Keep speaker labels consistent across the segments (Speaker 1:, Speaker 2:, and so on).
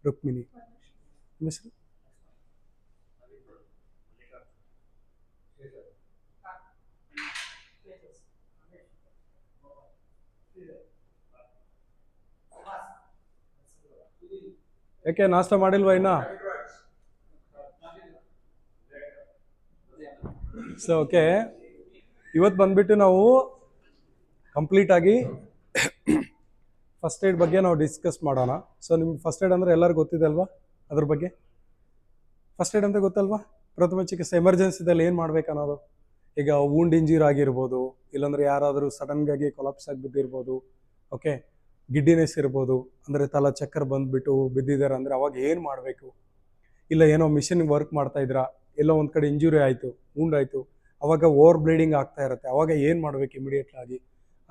Speaker 1: ರುಕ್ಮಿಣಿ. ನಿಮ್ಮ ಹೆಸರು? ಯಾಕೆ ನಾಷ್ಟ ಮಾಡಿಲ್ವಾ ಇನ್ನ? ಸೊ ಓಕೆ, ಇವತ್ತು ಬಂದ್ಬಿಟ್ಟು ನಾವು ಕಂಪ್ಲೀಟ್ ಆಗಿ ಫಸ್ಟ್ ಏಡ್ ಬಗ್ಗೆ ನಾವು ಡಿಸ್ಕಸ್ ಮಾಡೋಣ. ಸೊ ನಿಮ್ಗೆ ಫಸ್ಟ್ ಏಡ್ ಅಂದರೆ ಎಲ್ಲರಿಗೂ ಗೊತ್ತಿದೆ ಅಲ್ವಾ? ಅದ್ರ ಬಗ್ಗೆ ಫಸ್ಟ್ ಏಡ್ ಅಂತ ಗೊತ್ತಲ್ವಾ? ಪ್ರಥಮ ಚಿಕಿತ್ಸೆ ಎಮರ್ಜೆನ್ಸಿದಲ್ಲಿ ಏನು ಮಾಡ್ಬೇಕು ಅನ್ನೋದು. ಈಗ ವೂಂಡ್ ಇಂಜೂರ್ ಆಗಿರ್ಬೋದು, ಇಲ್ಲಾಂದ್ರೆ ಯಾರಾದರೂ ಸಡನ್ಗಾಗಿ ಕೊಲಾಪ್ಸ್ ಆಗಿ ಬಿದ್ದಿರ್ಬೋದು, ಓಕೆ, ಗಿಡ್ಡಿನೆಸ್ ಇರ್ಬೋದು, ಅಂದರೆ ತಲೆ ಚಕ್ಕರ್ ಬಂದುಬಿಟ್ಟು ಬಿದ್ದಿದ್ದಾರೆ ಅಂದರೆ ಅವಾಗ ಏನು ಮಾಡಬೇಕು, ಇಲ್ಲ ಏನೋ ಮಿಷಿನ್ ವರ್ಕ್ ಮಾಡ್ತಾ ಇದ್ರಾ, ಎಲ್ಲೋ ಒಂದು ಕಡೆ ಇಂಜುರಿ ಆಯಿತು, ವೂಂಡ್ ಆಯಿತು, ಅವಾಗ ಓವರ್ ಬ್ಲೀಡಿಂಗ್ ಆಗ್ತಾ ಇರುತ್ತೆ, ಅವಾಗ ಏನು ಮಾಡಬೇಕು ಇಮಿಡಿಯೇಟ್ ಆಗಿ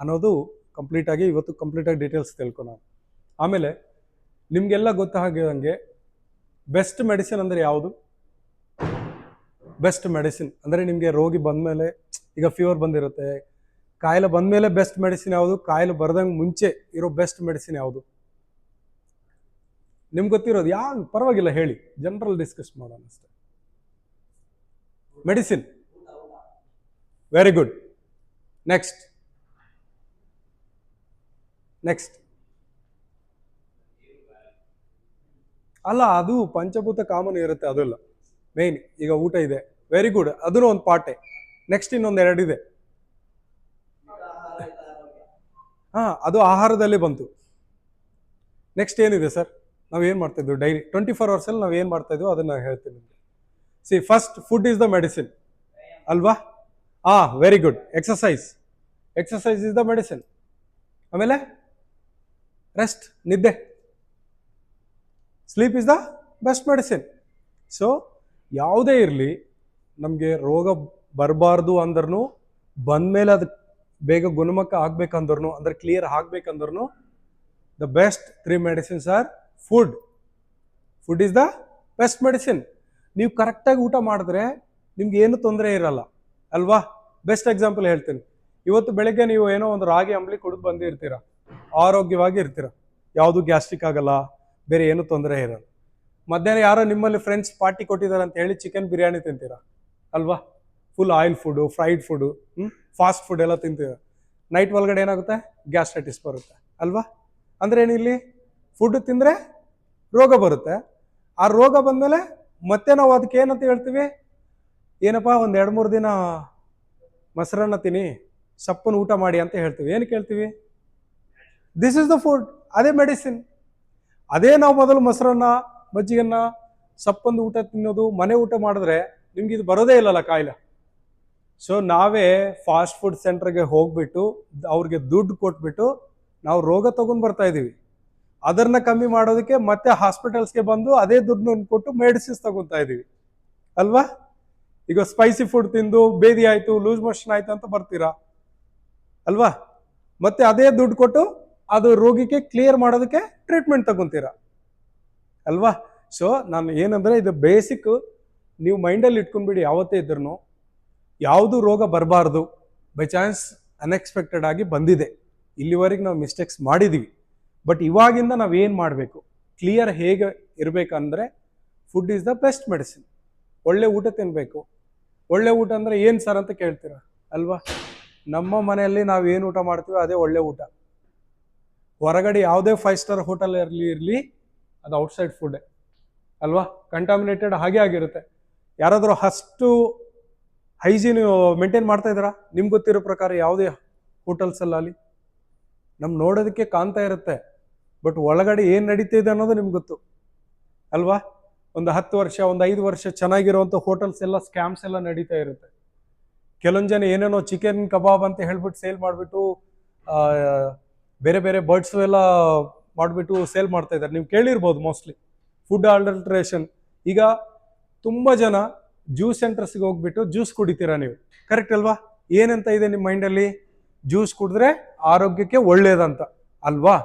Speaker 1: ಅನ್ನೋದು ಕಂಪ್ಲೀಟಾಗಿ ಇವತ್ತು ಕಂಪ್ಲೀಟಾಗಿ ಡೀಟೇಲ್ಸ್ ತಿಳ್ಕೊಳ್ಳೋಣ. ಆಮೇಲೆ ನಿಮಗೆಲ್ಲ ಗೊತ್ತಾಗಿರೋಂಗೆ ಬೆಸ್ಟ್ ಮೆಡಿಸಿನ್ ಅಂದರೆ ಯಾವುದು? ಬೆಸ್ಟ್ ಮೆಡಿಸಿನ್ ಅಂದರೆ ನಿಮಗೆ ರೋಗಿ ಬಂದಮೇಲೆ, ಈಗ ಫೀವರ್ ಬಂದಿರುತ್ತೆ, ಕಾಯಿಲೆ ಬಂದಮೇಲೆ ಬೆಸ್ಟ್ ಮೆಡಿಸಿನ್ ಯಾವುದು? ಕಾಯಿಲೆ ಬರ್ದಂಗೆ ಮುಂಚೆ ಇರೋ ಬೆಸ್ಟ್ ಮೆಡಿಸಿನ್ ಯಾವುದು? ನಿಮ್ಗೆ ಗೊತ್ತಿರೋದು ಯಾವುದು? ಪರವಾಗಿಲ್ಲ ಹೇಳಿ, ಜನರಲ್ ಡಿಸ್ಕಸ್ ಮಾಡೋಣ ಅಷ್ಟೇ. Medicine, very good. ನೆಕ್ಸ್ಟ್ ಅಲ್ಲ, ಅದು ಪಂಚಭೂತ ಕಾಮನ್ ಇರುತ್ತೆ, ಅದಲ್ಲ ಮೇನ್. ಈಗ ಊಟ ಇದೆ, ವೆರಿ ಗುಡ್, ಅದನ್ನು ಒಂದು ಪಾರ್ಟೇ. ನೆಕ್ಸ್ಟ್ ಇನ್ನೊಂದು ಎರಡಿದೆ. ಅದು ಆಹಾರದಲ್ಲಿ ಬಂತು. ನೆಕ್ಸ್ಟ್ ಏನಿದೆ ಸರ್? ನಾವೇನು ಮಾಡ್ತಾ ಇದ್ವಿ ಡೈಲಿ 24 hours ನಾವು ಏನು ಮಾಡ್ತಾ ಇದ್ವಿ ಅದನ್ನ ನಾನು ಹೇಳ್ತೀನಿ ನಿಮಗೆ. See, first food is the medicine ಅಲ್ವಾ? Very good. Exercise is the medicine. ಆಮೇಲೆ ರೆಸ್ಟ್, ನಿದ್ದೆ, sleep is the best medicine. So ಯಾವುದೇ ಇರಲಿ, ನಮಗೆ ರೋಗ ಬರಬಾರ್ದು ಅಂದ್ರೂ, ಬಂದಮೇಲೆ ಅದು ಬೇಗ ಗುಣಮುಖ ಆಗ್ಬೇಕಂದ್ರೂ, ಅಂದ್ರೆ ಕ್ಲಿಯರ್ ಆಗ್ಬೇಕಂದ್ರೂ, the best 3 medicines are food is the best medicine. ನೀವು ಕರೆಕ್ಟಾಗಿ ಊಟ ಮಾಡಿದ್ರೆ ನಿಮ್ಗೆ ಏನು ತೊಂದರೆ ಇರಲ್ಲ ಅಲ್ವಾ? ಬೆಸ್ಟ್ ಎಕ್ಸಾಂಪಲ್ ಹೇಳ್ತೀನಿ. ಇವತ್ತು ಬೆಳಗ್ಗೆ ನೀವು ಏನೋ ಒಂದು ರಾಗಿ ಅಂಬ್ಲಿ ಕುಡಿದು ಬಂದಿರ್ತೀರ, ಆರೋಗ್ಯವಾಗಿ ಇರ್ತೀರ, ಯಾವುದು ಗ್ಯಾಸ್ಟ್ರಿಕ್ ಆಗಲ್ಲ, ಬೇರೆ ಏನು ತೊಂದರೆ ಇರಲ್ಲ. ಮಧ್ಯಾಹ್ನ ಯಾರೋ ನಿಮ್ಮಲ್ಲಿ ಫ್ರೆಂಡ್ಸ್ ಪಾರ್ಟಿ ಕೊಟ್ಟಿದ್ದಾರೆ ಅಂತ ಹೇಳಿ ಚಿಕನ್ ಬಿರಿಯಾನಿ ತಿಂತೀರಾ ಅಲ್ವಾ? Full oil food, fried food, fast food ಎಲ್ಲ ತಿಂತೀರ. ನೈಟ್ ಒಳಗಡೆ ಏನಾಗುತ್ತೆ? ಗ್ಯಾಸ್ಟ್ರೈಟಿಸ್ ಬರುತ್ತೆ ಅಲ್ವಾ? ಅಂದ್ರೆ ಏನಿಲ್ಲಿ ಫುಡ್ ತಿಂದರೆ ರೋಗ ಬರುತ್ತೆ. ಆ ರೋಗ ಬಂದಮೇಲೆ ಮತ್ತೆ ನಾವು ಅದಕ್ಕೆ ಏನಂತ ಹೇಳ್ತೀವಿ? ಏನಪ್ಪ, ಒಂದು 2-3 ದಿನ ಮೊಸರನ್ನ ತಿನ್ನಿ, ಸಪ್ಪನ್ನು ಊಟ ಮಾಡಿ ಅಂತ ಹೇಳ್ತೀವಿ. ಏನಕ್ಕೆ ಹೇಳ್ತೀವಿ? ದಿಸ್ ಇಸ್ ದ ಫುಡ್, ಅದೇ ಮೆಡಿಸಿನ್. ಅದೇ ನಾವು ಮೊದಲು ಮೊಸರನ್ನ, ಮಜ್ಜಿಗೆನ್ನ, ಸಪ್ಪಂದು ಊಟ ತಿನ್ನೋದು, ಮನೆ ಊಟ ಮಾಡಿದ್ರೆ ನಿಮ್ಗೆ ಇದು ಬರೋದೇ ಇಲ್ಲಲ್ಲ ಕಾಯಿಲೆ. ಸೊ ನಾವೇ ಫಾಸ್ಟ್ ಫುಡ್ ಸೆಂಟರ್ಗೆ ಹೋಗ್ಬಿಟ್ಟು ಅವ್ರಿಗೆ ದುಡ್ಡು ಕೊಟ್ಬಿಟ್ಟು ನಾವು ರೋಗ ತಗೊಂಡ್ ಬರ್ತಾ ಇದೀವಿ. ಅದನ್ನ ಕಮ್ಮಿ ಮಾಡೋದಕ್ಕೆ ಮತ್ತೆ ಹಾಸ್ಪಿಟಲ್ಸ್ಗೆ ಬಂದು ಅದೇ ದುಡ್ಡನ್ನ ಕೊಟ್ಟು ಮೆಡಿಸಿನ್ಸ್ ತಗೊತಾ ಇದೀವಿ ಅಲ್ವಾ? ಈಗ ಸ್ಪೈಸಿ ಫುಡ್ ತಿಂದು ಬೇದಿ ಆಯ್ತು, ಲೂಸ್ ಮೋಷನ್ ಆಯ್ತು ಅಂತ ಬರ್ತೀರಾ ಅಲ್ವಾ? ಮತ್ತೆ ಅದೇ ದುಡ್ಡು ಕೊಟ್ಟು ಅದು ರೋಗಿಗೆ ಕ್ಲಿಯರ್ ಮಾಡೋದಕ್ಕೆ ಟ್ರೀಟ್ಮೆಂಟ್ ತಗೊಂತೀರಾ ಅಲ್ವಾ? ಸೊ ನಾನು ಏನಂದ್ರೆ, ಇದು ಬೇಸಿಕ್ ನೀವು ಮೈಂಡಲ್ಲಿ ಇಟ್ಕೊಂಡ್ಬಿಡಿ. ಯಾವತ್ತೇ ಇದ್ರೂ ಯಾವುದು ರೋಗ ಬರಬಾರ್ದು, ಬೈ ಚಾನ್ಸ್ ಅನ್ಎಕ್ಸ್ಪೆಕ್ಟೆಡ್ ಆಗಿ ಬಂದಿದೆ, ಇಲ್ಲಿವರೆಗೆ ನಾವು ಮಿಸ್ಟೇಕ್ಸ್ ಮಾಡಿದೀವಿ, ಬಟ್ ಇವಾಗಿಂದ ನಾವೇನು ಮಾಡಬೇಕು, ಕ್ಲಿಯರ್ ಹೇಗೆ ಇರಬೇಕಂದ್ರೆ food is the best medicine. ಒಳ್ಳೆ ಊಟ ತಿನ್ನಬೇಕು. ಒಳ್ಳೆ ಊಟ ಅಂದರೆ ಏನು ಸರ್ ಅಂತ ಕೇಳ್ತೀರಾ ಅಲ್ವಾ? ನಮ್ಮ ಮನೆಯಲ್ಲಿ ನಾವು ಏನು ಊಟ ಮಾಡ್ತೀವಿ ಅದೇ ಒಳ್ಳೆ ಊಟ. ಹೊರಗಡೆ ಯಾವುದೇ 5 ಸ್ಟಾರ್ ಹೋಟೆಲ್ ಇರಲಿ ಅದು ಔಟ್ಸೈಡ್ ಫುಡ್ಡೇ ಅಲ್ವಾ? ಕಂಟಾಮಿನೇಟೆಡ್ ಹಾಗೆ ಆಗಿರುತ್ತೆ. ಯಾರಾದರೂ ಅಷ್ಟು ಹೈಜೀನ್ ಮೇಂಟೈನ್ ಮಾಡ್ತಾ ಇದ್ದಾರಾ? ನಿಮ್ಗೆ ಗೊತ್ತಿರೋ ಪ್ರಕಾರ ಯಾವುದೇ ಹೋಟೆಲ್ಸಲ್ಲಿ ನಮ್ಗೆ ನೋಡೋದಕ್ಕೆ ಕಾಣ್ತಾ ಇರುತ್ತೆ, ಬಟ್ ಒಳಗಡೆ ಏನು ನಡೀತಿದೆ ಅನ್ನೋದು ನಿಮ್ಗೆ ಗೊತ್ತು ಅಲ್ವಾ? ಒಂದು 10 ವರ್ಷ, ಒಂದು 5 ವರ್ಷ ಚೆನ್ನಾಗಿರುವಂಥ ಹೋಟೆಲ್ಸ್ ಎಲ್ಲ ಸ್ಕ್ಯಾಮ್ಸ್ ಎಲ್ಲ ನಡೀತಾ ಇರುತ್ತೆ. ಕೆಲವೊಂದು ಜನ ಏನೇನೋ ಚಿಕನ್ ಕಬಾಬ್ ಅಂತ ಹೇಳ್ಬಿಟ್ಟು ಸೇಲ್ ಮಾಡಿಬಿಟ್ಟು ಬೇರೆ ಬೇರೆ ಬರ್ಡ್ಸ್ ಎಲ್ಲ ಮಾಡಿಬಿಟ್ಟು ಸೇಲ್ ಮಾಡ್ತಾ ಇದ್ದಾರೆ. ನೀವು ಕೇಳಿರ್ಬೋದು ಮೋಸ್ಟ್ಲಿ ಫುಡ್ ಆಲ್ಟರೇಷನ್. ಈಗ ತುಂಬ ಜನ ಜ್ಯೂಸ್ ಸೆಂಟರ್ಸ್ಗೆ ಹೋಗ್ಬಿಟ್ಟು ಜ್ಯೂಸ್ ಕುಡಿತೀರಾ ನೀವು, ಕರೆಕ್ಟ್ ಅಲ್ವಾ? ಏನಂತ ಇದೆ ನಿಮ್ಮ ಮೈಂಡಲ್ಲಿ? ಜ್ಯೂಸ್ ಕುಡಿದ್ರೆ ಆರೋಗ್ಯಕ್ಕೆ ಒಳ್ಳೇದಂತ ಅಲ್ವಾ?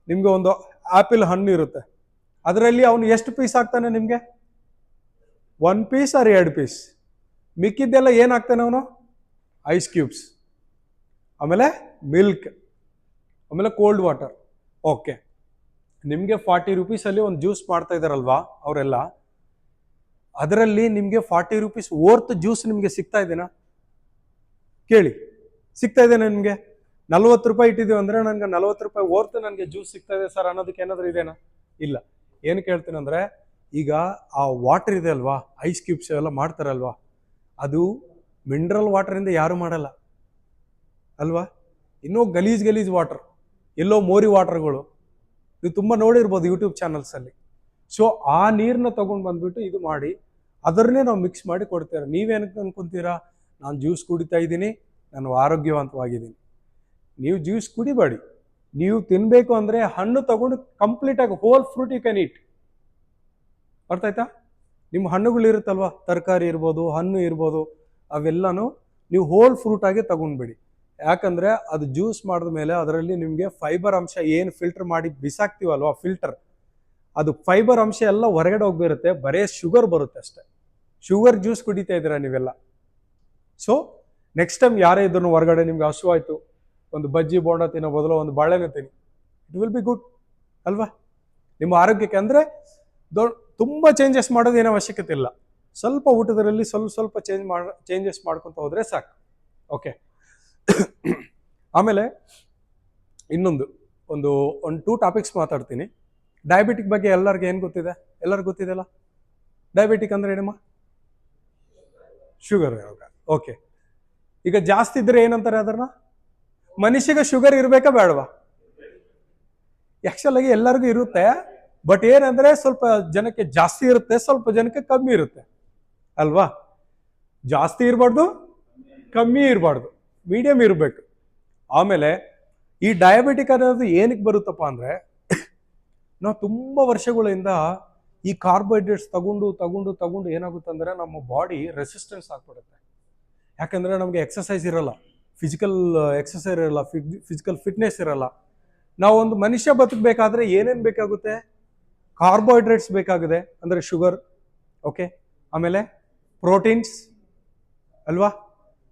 Speaker 1: ನಿಮ್ಗೆ ಒಂದು ಆಪಲ್ ಹಣ್ಣು ಇರುತ್ತೆ, ಅದರಲ್ಲಿ ಅವನು ಎಷ್ಟು ಪೀಸ್ ಹಾಕ್ತಾನೆ ನಿಮಗೆ? 1 ಪೀಸ್ ಆರ್ 2 ಪೀಸ್. ಮಿಕ್ಕಿದ್ದೆಲ್ಲ ಏನಾಗ್ತಾನೆ ಅವನು? ಐಸ್ ಕ್ಯೂಬ್ಸ್, ಆಮೇಲೆ ಮಿಲ್ಕ್, ಆಮೇಲೆ ಕೋಲ್ಡ್ ವಾಟರ್. ಓಕೆ, ನಿಮಗೆ 40 ರುಪೀಸಲ್ಲಿ ಒಂದು ಜ್ಯೂಸ್ ಮಾಡ್ತಾ ಇದ್ದಾರಲ್ವಾ ಅವರೆಲ್ಲ, ಅದರಲ್ಲಿ ನಿಮಗೆ 40 ರುಪೀಸ್ ವರ್ತ್ ಜ್ಯೂಸ್ ನಿಮಗೆ ಸಿಗ್ತಾ ಇದೆನಾ ಕೇಳಿ? ಸಿಗ್ತಾ ಇದೆನಾ ನಿಮಗೆ? 40 ರೂಪಾಯಿ ಇಟ್ಟಿದ್ದೀವಿ ಅಂದರೆ ನನಗೆ 40 ರೂಪಾಯಿ ವರ್ತ್ ನನಗೆ ಜ್ಯೂಸ್ ಸಿಗ್ತಾ ಇದೆ ಸರ್ ಅನ್ನೋದಕ್ಕೆ ಏನಾದರೂ ಇದೆನಾ? ಇಲ್ಲ. ಏನು ಕೇಳ್ತೀನಿ ಅಂದರೆ, ಈಗ ಆ ವಾಟರ್ ಇದೆ ಅಲ್ವಾ, ಐಸ್ ಕ್ಯೂಬ್ಸ್ ಎಲ್ಲ ಮಾಡ್ತಾರಲ್ವಾ, ಅದು ಮಿನರಲ್ ವಾಟರಿಂದ ಯಾರು ಮಾಡಲ್ಲ ಅಲ್ವಾ? ಇನ್ನೂ ಗಲೀಜ್ ವಾಟರ್, ಎಲ್ಲೋ ಮೋರಿ ವಾಟರ್ಗಳು ನೀವು ತುಂಬ ನೋಡಿರ್ಬೋದು ಯೂಟ್ಯೂಬ್ ಚಾನಲ್ಸಲ್ಲಿ. ಸೊ ಆ ನೀರನ್ನ ತೊಗೊಂಡು ಬಂದ್ಬಿಟ್ಟು ಇದು ಮಾಡಿ ಅದನ್ನೇ ನಾವು ಮಿಕ್ಸ್ ಮಾಡಿ ಕೊಡ್ತೇವೆ. ನೀವೇನಕ್ಕೆ ಅನ್ಕೊಂತೀರಾ ನಾನು ಜ್ಯೂಸ್ ಕುಡಿತಾ ಇದ್ದೀನಿ, ನಾನು ಆರೋಗ್ಯವಂತವಾಗಿದ್ದೀನಿ? ನೀವು ಜ್ಯೂಸ್ ಕುಡಿಬೇಡಿ. ನೀವು ತಿನ್ನಬೇಕು ಅಂದರೆ ಹಣ್ಣು ತಗೊಂಡು ಕಂಪ್ಲೀಟಾಗಿ whole fruit you can eat. ಅರ್ಥ ಆಯ್ತಾ? ನಿಮ್ಮ ಹಣ್ಣುಗಳು ಇರುತ್ತಲ್ವ, ತರಕಾರಿ ಇರ್ಬೋದು, ಹಣ್ಣು ಇರ್ಬೋದು, ಅವೆಲ್ಲನೂ ನೀವು ಹೋಲ್ ಫ್ರೂಟಾಗಿ ತಗೊಂಡ್ಬಿಡಿ. ಯಾಕಂದರೆ ಅದು ಜ್ಯೂಸ್ ಮಾಡಿದ ಮೇಲೆ ಅದರಲ್ಲಿ ನಿಮಗೆ ಫೈಬರ್ ಅಂಶ ಏನು ಫಿಲ್ಟರ್ ಮಾಡಿ ಬಿಸಾಕ್ತೀವಲ್ವ ಫಿಲ್ಟರ್, ಅದು ಫೈಬರ್ ಅಂಶ ಎಲ್ಲ ಹೊರಗಡೆ ಹೋಗ್ಬಿರುತ್ತೆ, ಬರೇ ಶುಗರ್ ಬರುತ್ತೆ ಅಷ್ಟೇ. ಶುಗರ್ ಜ್ಯೂಸ್ ಕುಡಿತಾ ಇದ್ದೀರಾ ನೀವೆಲ್ಲ. ಸೊ ನೆಕ್ಸ್ಟ್ ಟೈಮ್ ಯಾರೇ ಇದ್ರೂ ಹೊರಗಡೆ ನಿಮ್ಗೆ ಹಸು ಆಯಿತು, ಒಂದು ಬಜ್ಜಿ ಬೋಂಡ ತಿನ್ನೋ ಬದಲು ಒಂದು ಬಾಳೆಹಣ್ಣು ತಿನ್ನಿ, ಇಟ್ ವಿಲ್ ಬಿ ಗುಡ್ ಅಲ್ವಾ ನಿಮ್ಮ ಆರೋಗ್ಯಕ್ಕೆ. ಅಂದರೆ ತುಂಬ ಚೇಂಜಸ್ ಮಾಡೋದು ಏನೋ ಅವಶ್ಯಕತೆ ಇಲ್ಲ. ಸ್ವಲ್ಪ ಊಟದಲ್ಲಿ ಸ್ವಲ್ಪ ಚೇಂಜಸ್ ಮಾಡ್ಕೊತ ಹೋದರೆ ಸಾಕು. ಓಕೆ. ಆಮೇಲೆ ಇನ್ನೊಂದು ಒಂದು 2 ಟಾಪಿಕ್ಸ್ ಮಾತಾಡ್ತೀನಿ. ಡಯಾಬಿಟಿಕ್ ಬಗ್ಗೆ ಎಲ್ಲರಿಗೂ ಏನು ಗೊತ್ತಿದೆ? ಎಲ್ಲರಿಗೂ ಗೊತ್ತಿದೆಲ್ಲ. ಡಯಾಬಿಟಿಕ್ ಅಂದರೆ ಏನಮ್ಮ? ಶುಗರ್ ರೋಗ. ಓಕೆ. ಈಗ ಜಾಸ್ತಿ ಇದ್ರೆ ಏನಂತಾರೆ ಅದನ್ನ? ಮನುಷ್ಯಗೆ ಶುಗರ್ ಇರಬೇಕಾ ಬೇಡವಾ? ಆ್ಯಕ್ಚುಲ್ ಆಗಿ ಎಲ್ಲರಿಗೂ ಇರುತ್ತೆ, ಬಟ್ ಏನಂದ್ರೆ ಸ್ವಲ್ಪ ಜನಕ್ಕೆ ಜಾಸ್ತಿ ಇರುತ್ತೆ, ಸ್ವಲ್ಪ ಜನಕ್ಕೆ ಕಮ್ಮಿ ಇರುತ್ತೆ ಅಲ್ವಾ? ಜಾಸ್ತಿ ಇರಬಾರ್ದು, ಕಮ್ಮಿ ಇರಬಾರ್ದು, ಮೀಡಿಯಂ ಇರಬೇಕು. ಆಮೇಲೆ ಈ ಡಯಾಬಿಟಿಕ್ ಅನ್ನೋದು ಏನಕ್ಕೆ ಬರುತ್ತಪ್ಪ ಅಂದರೆ, ನಾವು ತುಂಬ ವರ್ಷಗಳಿಂದ ಈ ಕಾರ್ಬೋಹೈಡ್ರೇಟ್ಸ್ ತಗೊಂಡು ಏನಾಗುತ್ತೆ ಅಂದರೆ ನಮ್ಮ ಬಾಡಿ ರೆಸಿಸ್ಟೆನ್ಸ್ ಆಗ್ಬಿಡುತ್ತೆ. ಯಾಕಂದರೆ ನಮಗೆ ಎಕ್ಸಸೈಸ್ ಇರಲ್ಲ, ಫಿಸಿಕಲ್ ಎಕ್ಸಸೈಸ್ ಇರಲ್ಲ, ಫಿಸಿಕಲ್ ಫಿಟ್ನೆಸ್ ಇರಲ್ಲ. ನಾವೊಂದು ಮನುಷ್ಯ ಬದುಕಬೇಕಾದ್ರೆ ಏನೇನು ಬೇಕಾಗುತ್ತೆ? ಕಾರ್ಬೋಹೈಡ್ರೇಟ್ಸ್ ಬೇಕಾಗಿದೆ, ಅಂದರೆ ಶುಗರ್. ಓಕೆ. ಆಮೇಲೆ ಪ್ರೋಟೀನ್ಸ್ ಅಲ್ವಾ?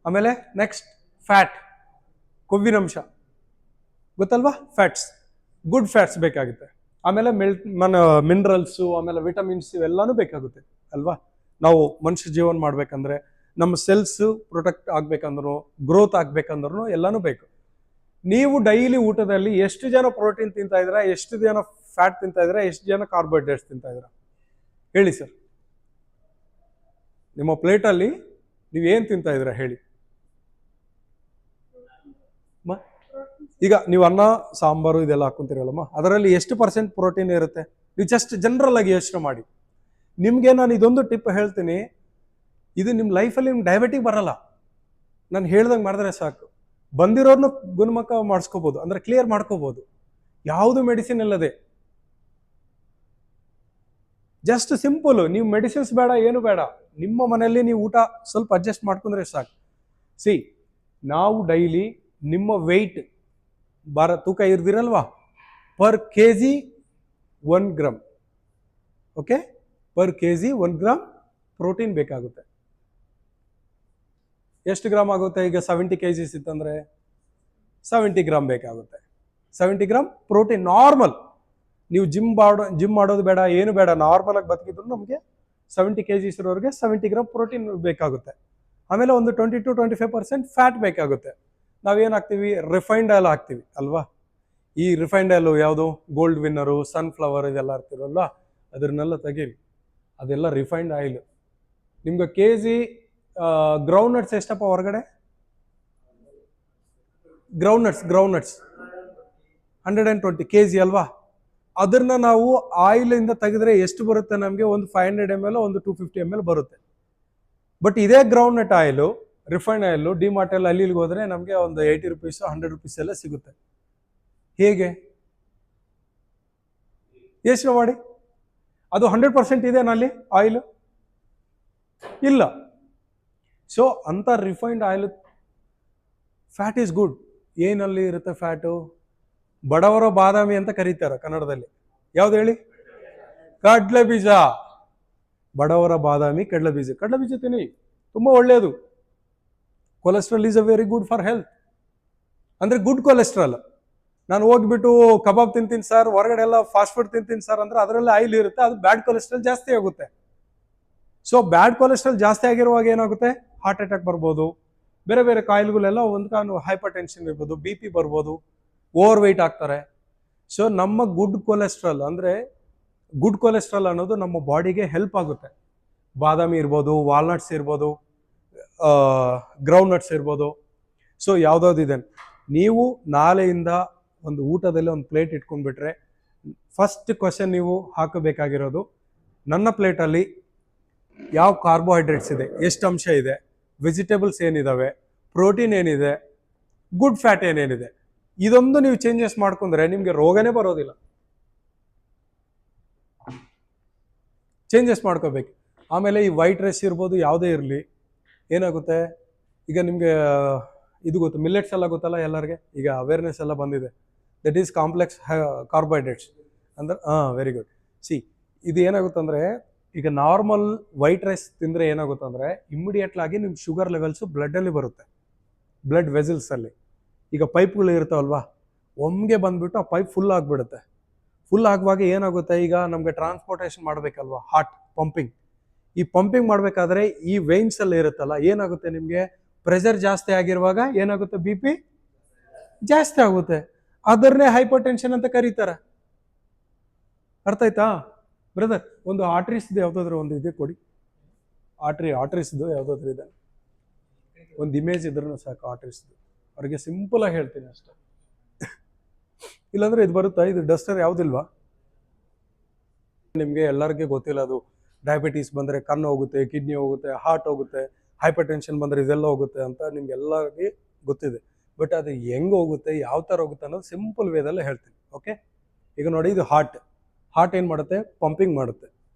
Speaker 1: ಆಮೇಲೆ ನೆಕ್ಸ್ಟ್ ಫ್ಯಾಟ್, ಕೊವ್ವಿನಂಶ ಗೊತ್ತಲ್ವಾ? ಫ್ಯಾಟ್ಸ್, ಗುಡ್ ಫ್ಯಾಟ್ಸ್ ಬೇಕಾಗುತ್ತೆ. ಆಮೇಲೆ ಮಿನರಲ್ಸು, ಆಮೇಲೆ ವಿಟಮಿನ್ಸ್ ಇವೆಲ್ಲನೂ ಬೇಕಾಗುತ್ತೆ ಅಲ್ವಾ? ನಾವು ಮನುಷ್ಯ ಜೀವನ ಮಾಡ್ಬೇಕಂದ್ರೆ, ನಮ್ಮ ಸೆಲ್ಸು ಪ್ರೊಟೆಕ್ಟ್ ಆಗ್ಬೇಕಂದ್ರೂ, ಗ್ರೋತ್ ಆಗ್ಬೇಕಂದ್ರೂ ಎಲ್ಲನೂ ಬೇಕು. ನೀವು ಡೈಲಿ ಊಟದಲ್ಲಿ ಎಷ್ಟು ಜನ ಪ್ರೋಟೀನ್ ತಿಂತಾ ಇದ್ದೀರಾ, ಎಷ್ಟು ಜನ ಫ್ಯಾಟ್ ತಿಂತಾ ಇದ್ದೀರಾ, ಎಷ್ಟು ಜನ ಕಾರ್ಬೋಹೈಡ್ರೇಟ್ಸ್ ತಿಂತಾ ಇದ್ದೀರಾ ಹೇಳಿ ಸರ್? ನಿಮ್ಮ ಪ್ಲೇಟಲ್ಲಿ ನೀವೇನು ತಿಂತಾ ಇದ್ದೀರಾ ಹೇಳಿ? ಈಗ ನೀವು ಅನ್ನ ಸಾಂಬಾರು ಇದೆಲ್ಲ ಹಾಕೊಂತೀರಲ್ಲಮ್ಮ, ಅದರಲ್ಲಿ ಎಷ್ಟು % ಪ್ರೋಟೀನ್ ಇರುತ್ತೆ? ನೀವು ಜಸ್ಟ್ ಜನರಲ್ ಆಗಿ ಯೋಚನೆ ಮಾಡಿ. ನಿಮಗೆ ನಾನು ಇದೊಂದು ಟಿಪ್ ಹೇಳ್ತೀನಿ, ಇದು ನಿಮ್ಮ ಲೈಫಲ್ಲಿ ನಿಮ್ಗೆ ಡಯಾಬಿಟಿಕ್ ಬರಲ್ಲ. ನಾನು ಹೇಳ್ದಂಗೆ ಮಾಡಿದ್ರೆ ಸಾಕು, ಬಂದಿರೋರ್ನು ಗುಣಮುಖ ಮಾಡಿಸ್ಕೋಬೋದು, ಅಂದರೆ ಕ್ಲಿಯರ್ ಮಾಡ್ಕೋಬೋದು, ಯಾವುದು ಮೆಡಿಸಿನ್ ಇಲ್ಲದೆ. ಜಸ್ಟ್ ಸಿಂಪಲ್, ನೀವು ಮೆಡಿಸಿನ್ಸ್ ಬೇಡ, ಏನು ಬೇಡ, ನಿಮ್ಮ ಮನೆಯಲ್ಲಿ ನೀವು ಊಟ ಸ್ವಲ್ಪ ಅಡ್ಜಸ್ಟ್ ಮಾಡ್ಕೊಂಡ್ರೆ ಸಾಕು. ನಾವು ಡೈಲಿ ನಿಮ್ಮ ವೆಯ್ಟ್ ತೂಕ ಇರ್ದಿರಲ್ವಾ, per kg 1 gram, okay, per kg 1 gram protein ಬೇಕಾಗುತ್ತೆ. ಎಷ್ಟು ಗ್ರಾಮ್ ಆಗುತ್ತೆ? ಈಗ 70 kg ಇತ್ತಂದರೆ 70 ಗ್ರಾಮ್ ಬೇಕಾಗುತ್ತೆ. 70 ಗ್ರಾಮ್ ಪ್ರೋಟೀನ್ ನಾರ್ಮಲ್. ನೀವು ಜಿಮ್ ಮಾಡೋದು ಬೇಡ, ಏನು ಬೇಡ, ನಾರ್ಮಲ್ ಆಗಿ ಬದುಕಿದ್ರು ನಮಗೆ 70 kg ಇರೋರಿಗೆ 70 ಗ್ರಾಮ್ ಪ್ರೋಟೀನ್ ಬೇಕಾಗುತ್ತೆ. ಆಮೇಲೆ ಒಂದು 20 to 25% ಫ್ಯಾಟ್ ಬೇಕಾಗುತ್ತೆ. ನಾವೇನು ಹಾಕ್ತೀವಿ? ರಿಫೈನ್ಡ್ ಆಯಿಲ್ ಹಾಕ್ತೀವಿ ಅಲ್ವಾ? ಈ ರಿಫೈನ್ಡ್ ಆಯಿಲ್ ಯಾವುದು? ಗೋಲ್ಡ್ ವಿನ್ನರು, ಸನ್ಫ್ಲವರ್ ಇದೆಲ್ಲ ಇರ್ತೀರಲ್ವ, ಅದನ್ನೆಲ್ಲ ತೆಗೀರಿ, ಅದೆಲ್ಲ ರಿಫೈನ್ಡ್ ಆಯಿಲ್. ನಿಮ್ಗೆ kg ಗ್ರೌಂಡ್ ನಟ್ಸ್ ಎಷ್ಟಪ್ಪ ಹೊರಗಡೆ? ಗ್ರೌಂಡ್ ನಟ್ಸ್ 120 kg ಅಲ್ವಾ? ಅದನ್ನ ನಾವು ಆಯಿಲಿಂದ ತೆಗೆದ್ರೆ ಎಷ್ಟು ಬರುತ್ತೆ ನಮಗೆ? ಒಂದು 500 ml, ಒಂದು 250 ml ಬರುತ್ತೆ. ಬಟ್ ಇದೇ groundnut oil, refined oil ಡಿಮಾರ್ಟಲ್ಲಿ ಅಲ್ಲಿ ಇಲ್ಲಿಗೆ ಹೋದರೆ ನಮಗೆ ಒಂದು 80 ರೂಪೀಸು 100 ರೂಪೀಸ್ ಎಲ್ಲ ಸಿಗುತ್ತೆ. ಹೇಗೆ ಯೋಚನೆ ಮಾಡಿ? ಅದು 100% ಇದೆ ನಲ್ಲಿ ಆಯಿಲು ಇಲ್ಲ. ಸೊ ಅಂಥ refined oil, fat is good. ಏನಲ್ಲಿ ಇರುತ್ತೆ ಫ್ಯಾಟು? ಬಡವರ ಬಾದಾಮಿ ಅಂತ ಕರೀತಾರೆ ಕನ್ನಡದಲ್ಲಿ. ಯಾವ್ದು ಹೇಳಿ? ಕಡಲೆ ಬೀಜ. ಬಡವರ ಬಾದಾಮಿ ಕಡಲೆ ಬೀಜ ತಿನ್ನಿ, ತುಂಬ ಒಳ್ಳೆಯದು. Cholesterol is a very good for health, ಅಂದರೆ ಗುಡ್ ಕೊಲೆಸ್ಟ್ರಾಲ್. ನಾನು ಹೋಗ್ಬಿಟ್ಟು ಕಬಾಬ್ ತಿಂತೀನಿ ಸರ್, ಹೊರಗಡೆ ಎಲ್ಲ ಫಾಸ್ಟ್ ಫುಡ್ ತಿಂತೀನಿ ಸರ್ ಅಂದ್ರೆ ಅದರಲ್ಲಿ ಆಯಿಲ್ ಇರುತ್ತೆ, ಅದು ಬ್ಯಾಡ್ ಕೊಲೆಸ್ಟ್ರಾಲ್ ಜಾಸ್ತಿ ಆಗುತ್ತೆ. ಸೊ ಬ್ಯಾಡ್ ಕೊಲೆಸ್ಟ್ರಾಲ್ ಜಾಸ್ತಿ ಆಗಿರುವಾಗ ಏನಾಗುತ್ತೆ, ಹಾರ್ಟ್ ಅಟ್ಯಾಕ್ ಬರ್ಬೋದು, ಬೇರೆ ಬೇರೆ ಕಾಯಿಲೆಗಳೆಲ್ಲ ಒಂದು ಹೈಪರ್ ಟೆನ್ಷನ್ ಇರ್ಬೋದು, ಬಿ ಪಿ ಬರ್ಬೋದು, ಓವರ್ ವೆಯ್ಟ್ ಆಗ್ತಾರೆ. ಸೊ ನಮ್ಮ ಗುಡ್ ಕೊಲೆಸ್ಟ್ರಾಲ್ ಅಂದರೆ ಗುಡ್ ಕೊಲೆಸ್ಟ್ರಾಲ್ ಅನ್ನೋದು ನಮ್ಮ ಬಾಡಿಗೆ ಹೆಲ್ಪ್ ಆಗುತ್ತೆ. ಬಾದಾಮಿ ಇರ್ಬೋದು, ವಾಲ್ನಟ್ಸ್ ಇರ್ಬೋದು, ಗ್ರೌಂಡ್ ನಟ್ಸ್ ಇರ್ಬೋದು. ಸೊ ಯಾವುದಾವ್ದಿದೆ, ನೀವು ನಾಳೆಯಿಂದ ಒಂದು ಊಟದಲ್ಲಿ ಒಂದು ಪ್ಲೇಟ್ ಇಟ್ಕೊಂಡ್ಬಿಟ್ರೆ ಫಸ್ಟ್ ಕ್ವಶನ್ ನೀವು ಹಾಕಬೇಕಾಗಿರೋದು, ನನ್ನ ಪ್ಲೇಟಲ್ಲಿ ಯಾವ ಕಾರ್ಬೋಹೈಡ್ರೇಟ್ಸ್ ಇದೆ, ಎಷ್ಟು ಅಂಶ ಇದೆ, ವೆಜಿಟೇಬಲ್ಸ್ ಏನಿದಾವೆ, ಪ್ರೋಟೀನ್ ಏನಿದೆ, ಗುಡ್ ಫ್ಯಾಟ್ ಏನೇನಿದೆ, ಇದೊಂದು ನೀವು ಚೇಂಜಸ್ ಮಾಡ್ಕೊಂಡ್ರೆ ನಿಮಗೆ ರೋಗನೇ ಬರೋದಿಲ್ಲ. ಚೇಂಜಸ್ ಮಾಡ್ಕೋಬೇಕು. ಆಮೇಲೆ ಈ ವೈಟ್ ರೈಸ್ ಇರ್ಬೋದು, ಯಾವುದೇ ಇರಲಿ, ಏನಾಗುತ್ತೆ ಈಗ ನಿಮಗೆ ಇದು ಗೊತ್ತು, ಮಿಲ್ಲೆಟ್ಸ್ ಎಲ್ಲ ಗೊತ್ತಲ್ಲ ಎಲ್ಲರಿಗೆ, ಈಗ ಅವೇರ್ನೆಸ್ ಎಲ್ಲ ಬಂದಿದೆ. ದಟ್ ಈಸ್ ಕಾಂಪ್ಲೆಕ್ಸ್ ಕಾರ್ಬೋಹೈಡ್ರೇಟ್ಸ್ ಅಂದ್ರೆ ವೆರಿ ಗುಡ್. ಸಿ ಇದು ಏನಾಗುತ್ತೆ ಅಂದರೆ, ಈಗ ನಾರ್ಮಲ್ ವೈಟ್ ರೈಸ್ ತಿಂದರೆ ಏನಾಗುತ್ತೆ ಅಂದರೆ ಇಮ್ಮಿಡಿಯೇಟ್ಲಾಗಿ ನಿಮ್ಮ ಶುಗರ್ ಲೆವೆಲ್ಸು ಬ್ಲಡ್ಡಲ್ಲಿ ಬರುತ್ತೆ, ಬ್ಲಡ್ ವೆಸಲ್ಸಲ್ಲಿ. ಈಗ ಪೈಪ್ಗಳು ಇರ್ತಾವಲ್ವಾ, ಒಮ್ಗೆ ಬಂದುಬಿಟ್ಟು ಆ ಪೈಪ್ ಫುಲ್ ಆಗಿಬಿಡುತ್ತೆ. ಫುಲ್ ಆಗುವಾಗ ಏನಾಗುತ್ತೆ, ಈಗ ನಮಗೆ ಟ್ರಾನ್ಸ್ಪೋರ್ಟೇಷನ್ ಮಾಡಬೇಕಲ್ವಾ, ಹಾರ್ಟ್ ಪಂಪಿಂಗ್. ಈ ಪಂಪಿಂಗ್ ಮಾಡಬೇಕಾದ್ರೆ ಈ ವೇನ್ಸಲ್ಲಿ ಇರುತ್ತಲ್ಲ, ಏನಾಗುತ್ತೆ ನಿಮಗೆ ಪ್ರೆಷರ್ ಜಾಸ್ತಿ ಆಗಿರುವಾಗ ಏನಾಗುತ್ತೆ, ಬಿ ಪಿ ಜಾಸ್ತಿ ಆಗುತ್ತೆ. ಅದನ್ನೇ ಹೈಪರ್ ಟೆನ್ಷನ್ ಅಂತ ಕರೀತಾರೆ. ಅರ್ಥ ಆಯ್ತಾ ಬ್ರದರ್? ಒಂದು ಆರ್ಟ್ರಿಸ್ದು ಯಾವುದಾದ್ರು ಒಂದು ಇದೆ ಕೊಡಿ, ಆರ್ಟ್ರಿಸ್ದು ಯಾವುದಾದ್ರು ಇದೆ, ಒಂದು ಇಮೇಜ್ ಇದ್ರೂ ಸಾಕು ಆರ್ಟ್ರಿಸ್ದು. ಅವ್ರಿಗೆ ಸಿಂಪಲ್ ಆಗಿ ಹೇಳ್ತೀನಿ ಅಷ್ಟೇ. ಇಲ್ಲಾಂದ್ರೆ ಇದು ಬರುತ್ತಾ, ಇದು ಡಸ್ಟರ್ ಯಾವುದಿಲ್ವಾ ನಿಮಗೆ? ಎಲ್ಲರಿಗೂ ಗೊತ್ತಿಲ್ಲ ಅದು. ಡಯಾಬಿಟೀಸ್ ಬಂದರೆ ಕಣ್ಣು ಹೋಗುತ್ತೆ, ಕಿಡ್ನಿ ಹೋಗುತ್ತೆ, ಹಾರ್ಟ್ ಹೋಗುತ್ತೆ, ಹೈಪರ್ ಟೆನ್ಷನ್ ಬಂದರೆ ಇದೆಲ್ಲ ಹೋಗುತ್ತೆ ಅಂತ ನಿಮ್ಗೆಲ್ಲರಿಗೆ ಗೊತ್ತಿದೆ. ಬಟ್ ಅದು ಹೆಂಗೆ ಹೋಗುತ್ತೆ, ಯಾವ ಥರ ಹೋಗುತ್ತೆ ಅನ್ನೋದು ಸಿಂಪಲ್ ವೇದಲ್ಲೇ ಹೇಳ್ತೀನಿ. ಓಕೆ, ಈಗ ನೋಡಿ, ಇದು ಹಾರ್ಟ್ ಏನು ಮಾಡುತ್ತೆ, ಪಂಪಿಂಗ್ ಮಾಡುತ್ತೆ.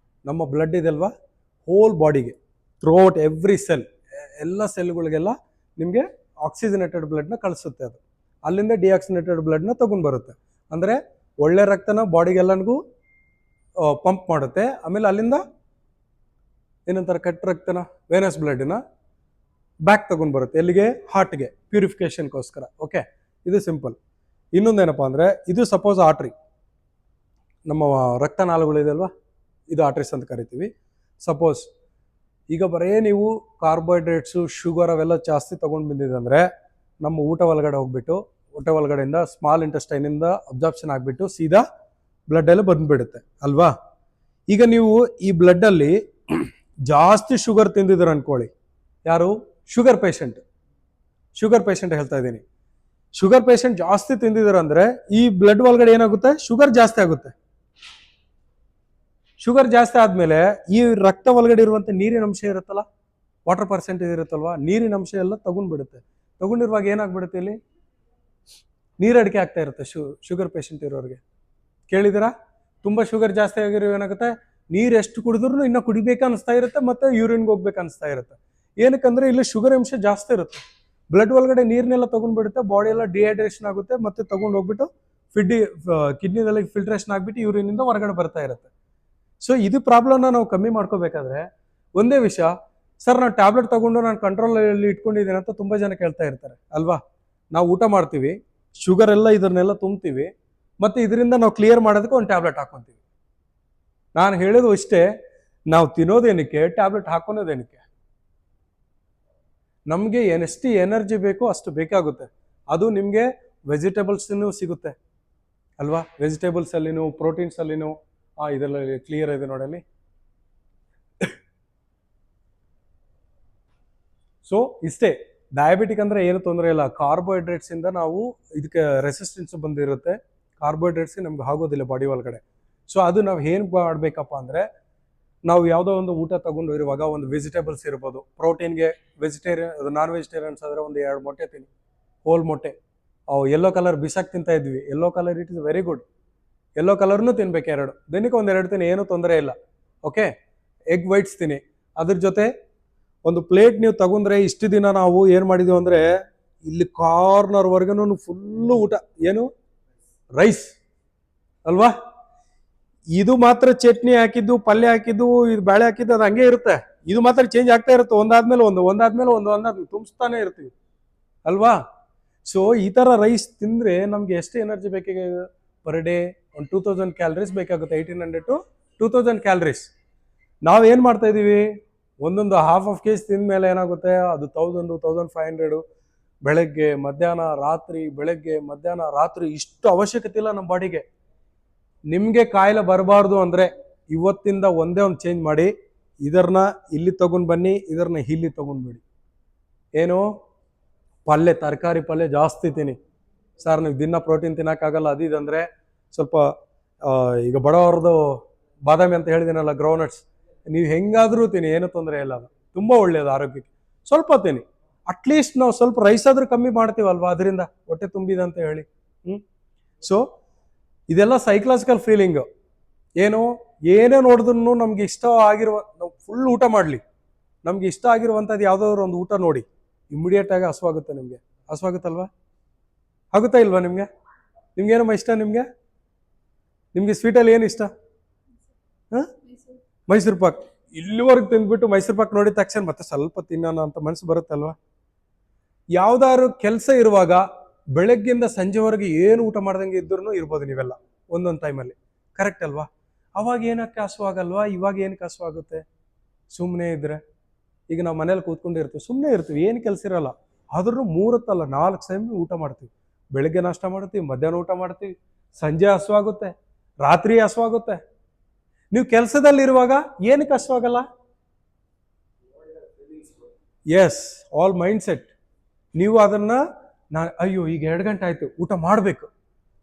Speaker 1: ನಮ್ಮ ಬ್ಲಡ್ ಇದೆಲ್ವಾ, ಹೋಲ್ ಬಾಡಿಗೆ ಥ್ರೂಔಟ್ ಎವ್ರಿ ಸೆಲ್, ಎಲ್ಲ ಸೆಲ್ಗಳಿಗೆಲ್ಲ ನಿಮಗೆ ಆಕ್ಸಿಜನೇಟೆಡ್ ಬ್ಲಡ್ನ ಕಳಿಸುತ್ತೆ. ಅದು ಅಲ್ಲಿಂದ ಡಿಆಕ್ಸಿನೇಟೆಡ್ ಬ್ಲಡ್ನ ತೊಗೊಂಡು ಬರುತ್ತೆ. ಅಂದರೆ ಒಳ್ಳೆ ರಕ್ತನ ಬಾಡಿಗೆಲ್ಲನಿಗೂ ಪಂಪ್ ಮಾಡುತ್ತೆ. ಆಮೇಲೆ ಅಲ್ಲಿಂದ ಏನಂತಾರೆ, ಕೆಟ್ಟ ರಕ್ತನ, ವೇನಸ್ ಬ್ಲಡ್ನ ಬ್ಯಾಕ್ ತೊಗೊಂಡು ಬರುತ್ತೆ. ಎಲ್ಲಿಗೆ? ಹಾರ್ಟ್ಗೆ, ಪ್ಯೂರಿಫಿಕೇಷನ್ಗೋಸ್ಕರ. ಓಕೆ, ಇದು ಸಿಂಪಲ್. ಇನ್ನೊಂದೇನಪ್ಪ ಅಂದರೆ, ಇದು ಸಪೋಸ್ ಆರ್ಟ್ರಿ, ನಮ್ಮ ರಕ್ತನಾಳಗಳಿದೆ ಅಲ್ವಾ, ಇದು ಆರ್ಟ್ರೀಸ್ ಅಂತ ಕರಿತೀವಿ. ಸಪೋಸ್ ಈಗ ಬರೀ ನೀವು ಕಾರ್ಬೋಹೈಡ್ರೇಟ್ಸು, ಶುಗರ್ ಅವೆಲ್ಲ ಜಾಸ್ತಿ ತೊಗೊಂಡು ಬಂದಿದೆ ಅಂದರೆ ನಮ್ಮ ಊಟ ಒಳಗಡೆ ಹೋಗ್ಬಿಟ್ಟು, ಊಟ ಒಳಗಡೆಯಿಂದ ಸ್ಮಾಲ್ ಇಂಟೆಸ್ಟೈನಿಂದ ಅಬ್ಸಾರ್ಪ್ಷನ್ ಆಗಿಬಿಟ್ಟು ಸೀದಾ ಬ್ಲಡ್ಡಲ್ಲಿ ಬಂದುಬಿಡುತ್ತೆ ಅಲ್ವಾ. ಈಗ ನೀವು ಈ ಬ್ಲಡ್ಡಲ್ಲಿ ಜಾಸ್ತಿ ಶುಗರ್ ತಿಂದಿದ್ರು ಅನ್ಕೊಳ್ಳಿ, ಯಾರು? ಶುಗರ್ ಪೇಷಂಟ್ ಹೇಳ್ತಾ ಇದ್ದೀನಿ. ಶುಗರ್ ಪೇಷಂಟ್ ಜಾಸ್ತಿ ತಿಂದಿದ್ರು ಅಂದರೆ ಈ ಬ್ಲಡ್ ಒಳಗಡೆ ಏನಾಗುತ್ತೆ, ಶುಗರ್ ಜಾಸ್ತಿ ಆಗುತ್ತೆ. ಶುಗರ್ ಜಾಸ್ತಿ ಆದಮೇಲೆ ಈ ರಕ್ತ ಒಳಗಡೆ ಇರುವಂಥ ನೀರಿನ ಅಂಶ ಇರುತ್ತಲ್ಲ, ವಾಟರ್ ಪರ್ಸೆಂಟೇಜ್ ಇರುತ್ತಲ್ವಾ, ನೀರಿನ ಅಂಶ ಎಲ್ಲ ತಗೊಂಡ್ಬಿಡುತ್ತೆ. ತಗೊಂಡಿರುವಾಗ ಏನಾಗ್ಬಿಡುತ್ತೆ, ಇಲ್ಲಿ ನೀರು ಅಡಿಕೆ ಆಗ್ತಾ ಇರುತ್ತೆ ಶುಗರ್ ಪೇಷಂಟ್ ಇರೋರಿಗೆ. ಕೇಳಿದಿರಾ? ತುಂಬ ಶುಗರ್ ಜಾಸ್ತಿ ಆಗಿರೋ ಏನಾಗುತ್ತೆ, ನೀರು ಎಷ್ಟು ಕುಡಿದ್ರೂ ಇನ್ನೂ ಕುಡಿಬೇಕು ಅನಿಸ್ತಾ ಇರುತ್ತೆ, ಮತ್ತು ಯೂರಿನ್ಗೆ ಹೋಗ್ಬೇಕು ಅನಿಸ್ತಾ ಇರುತ್ತೆ. ಏನಕ್ಕಂದ್ರೆ ಇಲ್ಲಿ ಶುಗರ್ ಅಂಶ ಜಾಸ್ತಿ ಇರುತ್ತೆ. ಬ್ಲಡ್ ಒಳಗಡೆ ನೀರನ್ನೆಲ್ಲ ತೊಗೊಂಡ್ಬಿಡುತ್ತೆ, ಬಾಡಿ ಎಲ್ಲ ಡಿಹೈಡ್ರೇಷನ್ ಆಗುತ್ತೆ, ಮತ್ತೆ ತೊಗೊಂಡು ಹೋಗ್ಬಿಟ್ಟು ಕಿಡ್ನಿದಲ್ಲಿ ಫಿಲ್ಟ್ರೇಷನ್ ಆಗಿಬಿಟ್ಟು ಯೂರಿನಿಂದ ಹೊರಗಡೆ ಬರ್ತಾ ಇರುತ್ತೆ. ಸೊ ಇದು ಪ್ರಾಬ್ಲಮ್ನ ನಾವು ಕಮ್ಮಿ ಮಾಡ್ಕೋಬೇಕಾದ್ರೆ ಒಂದೇ ವಿಷಯ, ಸರ್ ನಾನು ಟ್ಯಾಬ್ಲೆಟ್ ತೊಗೊಂಡು ನಾನು ಕಂಟ್ರೋಲಲ್ಲಿ ಇಟ್ಕೊಂಡಿದ್ದೀನಿ ಅಂತ ತುಂಬ ಜನ ಕೇಳ್ತಾ ಇರ್ತಾರೆ ಅಲ್ವಾ. ನಾವು ಊಟ ಮಾಡ್ತೀವಿ, ಶುಗರ್ ಎಲ್ಲ ಇದನ್ನೆಲ್ಲ ತುಂಬ್ತೀವಿ, ಮತ್ತು ಇದರಿಂದ ನಾವು ಕ್ಲಿಯರ್ ಮಾಡೋದಕ್ಕೆ ಒಂದು ಟ್ಯಾಬ್ಲೆಟ್ ಹಾಕೊತೀವಿ. ನಾನು ಹೇಳೋದು ಇಷ್ಟೇ, ನಾವು ತಿನ್ನೋದೇನಕ್ಕೆ, ಟ್ಯಾಬ್ಲೆಟ್ ಹಾಕೊಳೋದೇನಕ್ಕೆ? ನಮಗೆ ಎಷ್ಟು ಎನರ್ಜಿ ಬೇಕೋ ಅಷ್ಟು ಬೇಕಾಗುತ್ತೆ. ಅದು ನಿಮಗೆ ವೆಜಿಟೇಬಲ್ಸ್ನೂ ಸಿಗುತ್ತೆ ಅಲ್ವಾ, ವೆಜಿಟೇಬಲ್ಸ್ ಅಲ್ಲಿನೂ, ಪ್ರೋಟೀನ್ಸ್ ಅಲ್ಲಿನೂ. ಇದೆಲ್ಲ ಕ್ಲಿಯರ್ ಇದೆ ನೋಡಲ್ಲಿ. ಸೊ ಇಷ್ಟೇ, ಡಯಾಬಿಟಿಕ್ ಅಂದರೆ ಏನು ತೊಂದರೆ ಇಲ್ಲ. ಕಾರ್ಬೋಹೈಡ್ರೇಟ್ಸ್ ಇಂದ ನಾವು ಇದಕ್ಕೆ ರೆಸಿಸ್ಟೆನ್ಸ್ ಬಂದಿರುತ್ತೆ, ಕಾರ್ಬೋಹೈಡ್ರೇಟ್ಸ್ಗೆ ನಮ್ಗೆ ಆಗೋದಿಲ್ಲ ಬಾಡಿ ಒಳಗಡೆ. ಸೊ ಅದು ನಾವು ಏನು ಮಾಡಬೇಕಪ್ಪ ಅಂದರೆ, ನಾವು ಯಾವುದೋ ಒಂದು ಊಟ ತಗೊಂಡು ಇರುವಾಗ ಒಂದು ವೆಜಿಟೇಬಲ್ಸ್ ಇರ್ಬೋದು, ಪ್ರೋಟೀನ್ಗೆ ವೆಜಿಟೇರಿಯನ್, ನಾನ್ ವೆಜಿಟೇರಿಯನ್ಸ್ ಆದರೆ ಒಂದು 2 ಮೊಟ್ಟೆ ತಿನ್ನಿ, ಹೋಲ್ ಮೊಟ್ಟೆ. ಅವು ಯೆಲ್ಲೋ ಕಲರ್ ಬಿಸಾಕ್ ತಿಂತಾ ಇದ್ವಿ, yellow colour it is very good. Yellow ಕಲರ್ನು ತಿನ್ಬೇಕು, 2 ದಿನಕ್ಕೆ 1-2 ತಿನ್ನಿ, ಏನೂ ತೊಂದರೆ ಇಲ್ಲ. ಓಕೆ, ಎಗ್ ವೈಟ್ಸ್ ತಿನ್ನಿ. ಅದ್ರ ಜೊತೆ ಒಂದು ಪ್ಲೇಟ್ ನೀವು ತಗೊಂಡ್ರೆ, ಇಷ್ಟು ದಿನ ನಾವು ಏನು ಮಾಡಿದೀವಿ ಅಂದರೆ, ಇಲ್ಲಿ ಕಾರ್ನರ್ವರೆಗೂ ಫುಲ್ಲು ಊಟ ಏನು, ರೈಸ್ ಅಲ್ವಾ. ಇದು ಮಾತ್ರ ಚಟ್ನಿ ಹಾಕಿದ್ದು, ಪಲ್ಯ ಹಾಕಿದ್ದು, ಇದು ಬೇಳೆ ಹಾಕಿದ್ದು, ಅದು ಹಂಗೆ ಇರುತ್ತೆ. ಇದು ಮಾತ್ರ ಚೇಂಜ್ ಆಗ್ತಾ ಇರುತ್ತೆ, ಒಂದಾದ್ಮೇಲೆ ಒಂದು ತುಂಬಿಸ್ತಾನೆ ಇರ್ತೀವಿ ಅಲ್ವಾ. ಸೊ ಈ ಥರ ರೈಸ್ ತಿಂದರೆ ನಮಗೆ ಎಷ್ಟು ಎನರ್ಜಿ ಬೇಕಾಗ ಪರ್ ಡೇ ಒಂದು 2000 ಕ್ಯಾಲರೀಸ್ ಬೇಕಾಗುತ್ತೆ. 1800 to 2000 ಕ್ಯಾಲರೀಸ್. ನಾವೇನು ಮಾಡ್ತಾ ಇದ್ದೀವಿ, ಒಂದೊಂದು ಹಾಫ್ kg ತಿಂದ ಮೇಲೆ ಏನಾಗುತ್ತೆ, ಅದು 1000 1500 ಬೆಳಗ್ಗೆ ಮಧ್ಯಾಹ್ನ ರಾತ್ರಿ, ಬೆಳಗ್ಗೆ ಮಧ್ಯಾಹ್ನ ರಾತ್ರಿ, ಇಷ್ಟು ಅವಶ್ಯಕತೆ ಇಲ್ಲ ನಮ್ಮ ಬಾಡಿಗೆ. ನಿಮಗೆ ಕಾಯಿಲೆ ಬರಬಾರ್ದು ಅಂದರೆ ಇವತ್ತಿಂದ ಒಂದೇ ಒಂದು ಚೇಂಜ್ ಮಾಡಿ, ಇದನ್ನ ಇಲ್ಲಿ ತಗೊಂಡು ಬನ್ನಿ, ಇದನ್ನ ಇಲ್ಲಿ ತಗೊಂಡ್ಬಿಡಿ. ಏನು ಪಲ್ಯ, ತರಕಾರಿ ಪಲ್ಯ ಜಾಸ್ತಿ ತಿನ್ನಿ. ಸರ್ ನೀವು ದಿನ ಪ್ರೋಟೀನ್ ತಿನ್ನೋಕ್ಕಾಗಲ್ಲ ಅದು ಇದಂದರೆ ಸ್ವಲ್ಪ ಈಗ ಬಡವರದು ಬಾದಾಮಿ ಅಂತ ಹೇಳಿದ್ದೀನಲ್ಲ, ಗ್ರೌಂಡ್ನಟ್ಸ್, ನೀವು ಹೆಂಗಾದರೂ ತಿನ್ನಿ, ಏನು ತೊಂದರೆ ಇಲ್ಲ. ಅದು ತುಂಬ ಒಳ್ಳೆಯದು ಆರೋಗ್ಯಕ್ಕೆ. ಸ್ವಲ್ಪ ತಿನ್ನಿ. ಅಟ್ಲೀಸ್ಟ್ ನಾವು ಸ್ವಲ್ಪ ರೈಸ್ ಆದರೂ ಕಮ್ಮಿ ಮಾಡ್ತೀವಲ್ವಾ, ಅದರಿಂದ ಹೊಟ್ಟೆ ತುಂಬಿದೆ ಅಂತ ಹೇಳಿ. ಸೊ ಇದೆಲ್ಲ ಸೈಕಲಾಜಿಕಲ್ ಫೀಲಿಂಗು. ಏನು ಏನೇ ನೋಡಿದ್ರು ನಮ್ಗೆ ಇಷ್ಟ ಆಗಿರುವ, ನಾವು ಫುಲ್ ಊಟ ಮಾಡಲಿ, ನಮ್ಗೆ ಇಷ್ಟ ಆಗಿರುವಂಥದ್ದು ಯಾವುದಾದ್ರು ಒಂದು ಊಟ ನೋಡಿ, ಇಮ್ಮಿಡಿಯೇಟ್ ಆಗಿ ಹಸುವಾಗುತ್ತೆ. ನಿಮಗೆ ಹಸುವಾಗುತ್ತಲ್ವಾ? ಆಗುತ್ತಾ ಇಲ್ವಾ ನಿಮಗೆ? ನಿಮ್ಗೇನಮ್ಮ ಇಷ್ಟ? ನಿಮಗೆ ಸ್ವೀಟಲ್ಲಿ ಏನು ಇಷ್ಟ? ಹಾಂ, ಮೈಸೂರು ಪಾಕ್. ಇಲ್ಲಿವರೆಗೆ ತಿಂದ್ಬಿಟ್ಟು ಮೈಸೂರು ಪಾಕ್ ನೋಡಿದ ತಕ್ಷಣ ಮತ್ತೆ ಸ್ವಲ್ಪ ತಿನ್ನೋಣ ಅಂತ ಮನಸ್ಸು ಬರುತ್ತಲ್ವಾ? ಯಾವ್ದಾದ್ರು ಕೆಲಸ ಇರುವಾಗ ಬೆಳಗ್ಗಿಂದ ಸಂಜೆವರೆಗೆ ಏನು ಊಟ ಮಾಡ್ದಂಗೆ ಇದ್ರೂ ಇರ್ಬೋದು ನೀವೆಲ್ಲ ಒಂದೊಂದು ಟೈಮಲ್ಲಿ, ಕರೆಕ್ಟ್ ಅಲ್ವಾ? ಅವಾಗ ಏನಕ್ಕೆ ಹಸುವಾಗಲ್ವಾ? ಇವಾಗ ಏನಕ್ಕೆ ಹಸುವಾಗುತ್ತೆ? ಸುಮ್ಮನೆ ಇದ್ರೆ. ಈಗ ನಾವು ಮನೇಲಿ ಕೂತ್ಕೊಂಡಿರ್ತೀವಿ, ಸುಮ್ಮನೆ ಇರ್ತೀವಿ, ಏನು ಕೆಲಸ ಇರಲ್ಲ, ಆದ್ರೂ 3 ಅಲ್ಲ 4 ಟೈಮ್ ಊಟ ಮಾಡ್ತೀವಿ. ಬೆಳಗ್ಗೆ ನಾಷ್ಟ ಮಾಡ್ತೀವಿ, ಮಧ್ಯಾಹ್ನ ಊಟ ಮಾಡ್ತೀವಿ, ಸಂಜೆ ಹಸುವಾಗುತ್ತೆ, ರಾತ್ರಿ ಹಸುವಾಗುತ್ತೆ. ನೀವು ಕೆಲಸದಲ್ಲಿರುವಾಗ ಏನಕ್ಕೆ ಹಸುವಾಗಲ್ಲ? Yes, all mindset. ನೀವು ಅದನ್ನ ಅಯ್ಯೋ ಈಗ 2 ಗಂಟೆ ಆಯ್ತು, ಊಟ ಮಾಡಬೇಕು,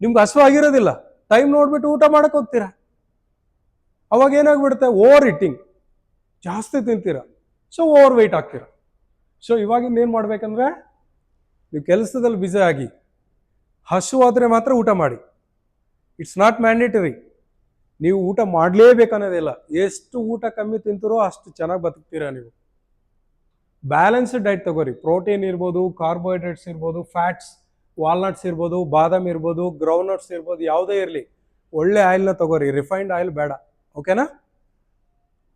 Speaker 1: ನಿಮ್ಗೆ ಹಸುವಾಗಿರೋದಿಲ್ಲ, ಟೈಮ್ ನೋಡ್ಬಿಟ್ಟು ಊಟ ಮಾಡಕ್ ಹೋಗ್ತೀರಾ. ಅವಾಗ ಏನಾಗ್ಬಿಡುತ್ತೆ, ಓವರ್ ಈಟಿಂಗ್, ಜಾಸ್ತಿ ತಿಂತೀರಾ, ಸೊ ಓವರ್ ವೆಯ್ಟ್ ಆಗ್ತೀರಾ. ಸೊ ಇವಾಗಿಂದ ಏನು ಮಾಡ್ಬೇಕಂದ್ರೆ, ನೀವು ಕೆಲಸದಲ್ಲಿ ಬ್ಯುಸಿ ಆಗಿ ಹಸುವಾದರೆ ಮಾತ್ರ ಊಟ ಮಾಡಿ. It's not mandatory. ನೀವು ಊಟ ಮಾಡಲೇಬೇಕನ್ನೋದಿಲ್ಲ. ಎಷ್ಟು ಊಟ ಕಮ್ಮಿ ತಿಂತೀರೋ ಅಷ್ಟು ಚೆನ್ನಾಗಿ ಬದುಕ್ತೀರಾ ನೀವು. ಬ್ಯಾಲೆನ್ಸ್ಡ್ ಡೈಟ್ ತಗೋರಿ. ಪ್ರೋಟೀನ್ ಇರ್ಬೋದು, ಕಾರ್ಬೋಹೈಡ್ರೇಟ್ಸ್ ಇರ್ಬೋದು, ಫ್ಯಾಟ್ಸ್, ವಾಲ್ನಟ್ಸ್ ಇರ್ಬೋದು, ಬಾದಾಮ್ ಇರ್ಬೋದು, ಗ್ರೌಂಡ್ನಟ್ಸ್ ಇರ್ಬೋದು, ಯಾವುದೇ ಇರಲಿ ಒಳ್ಳೆ ಆಯಿಲ್ನ ತಗೋರಿ. ರಿಫೈನ್ಡ್ ಆಯಿಲ್ ಬೇಡ. ಓಕೆನಾ?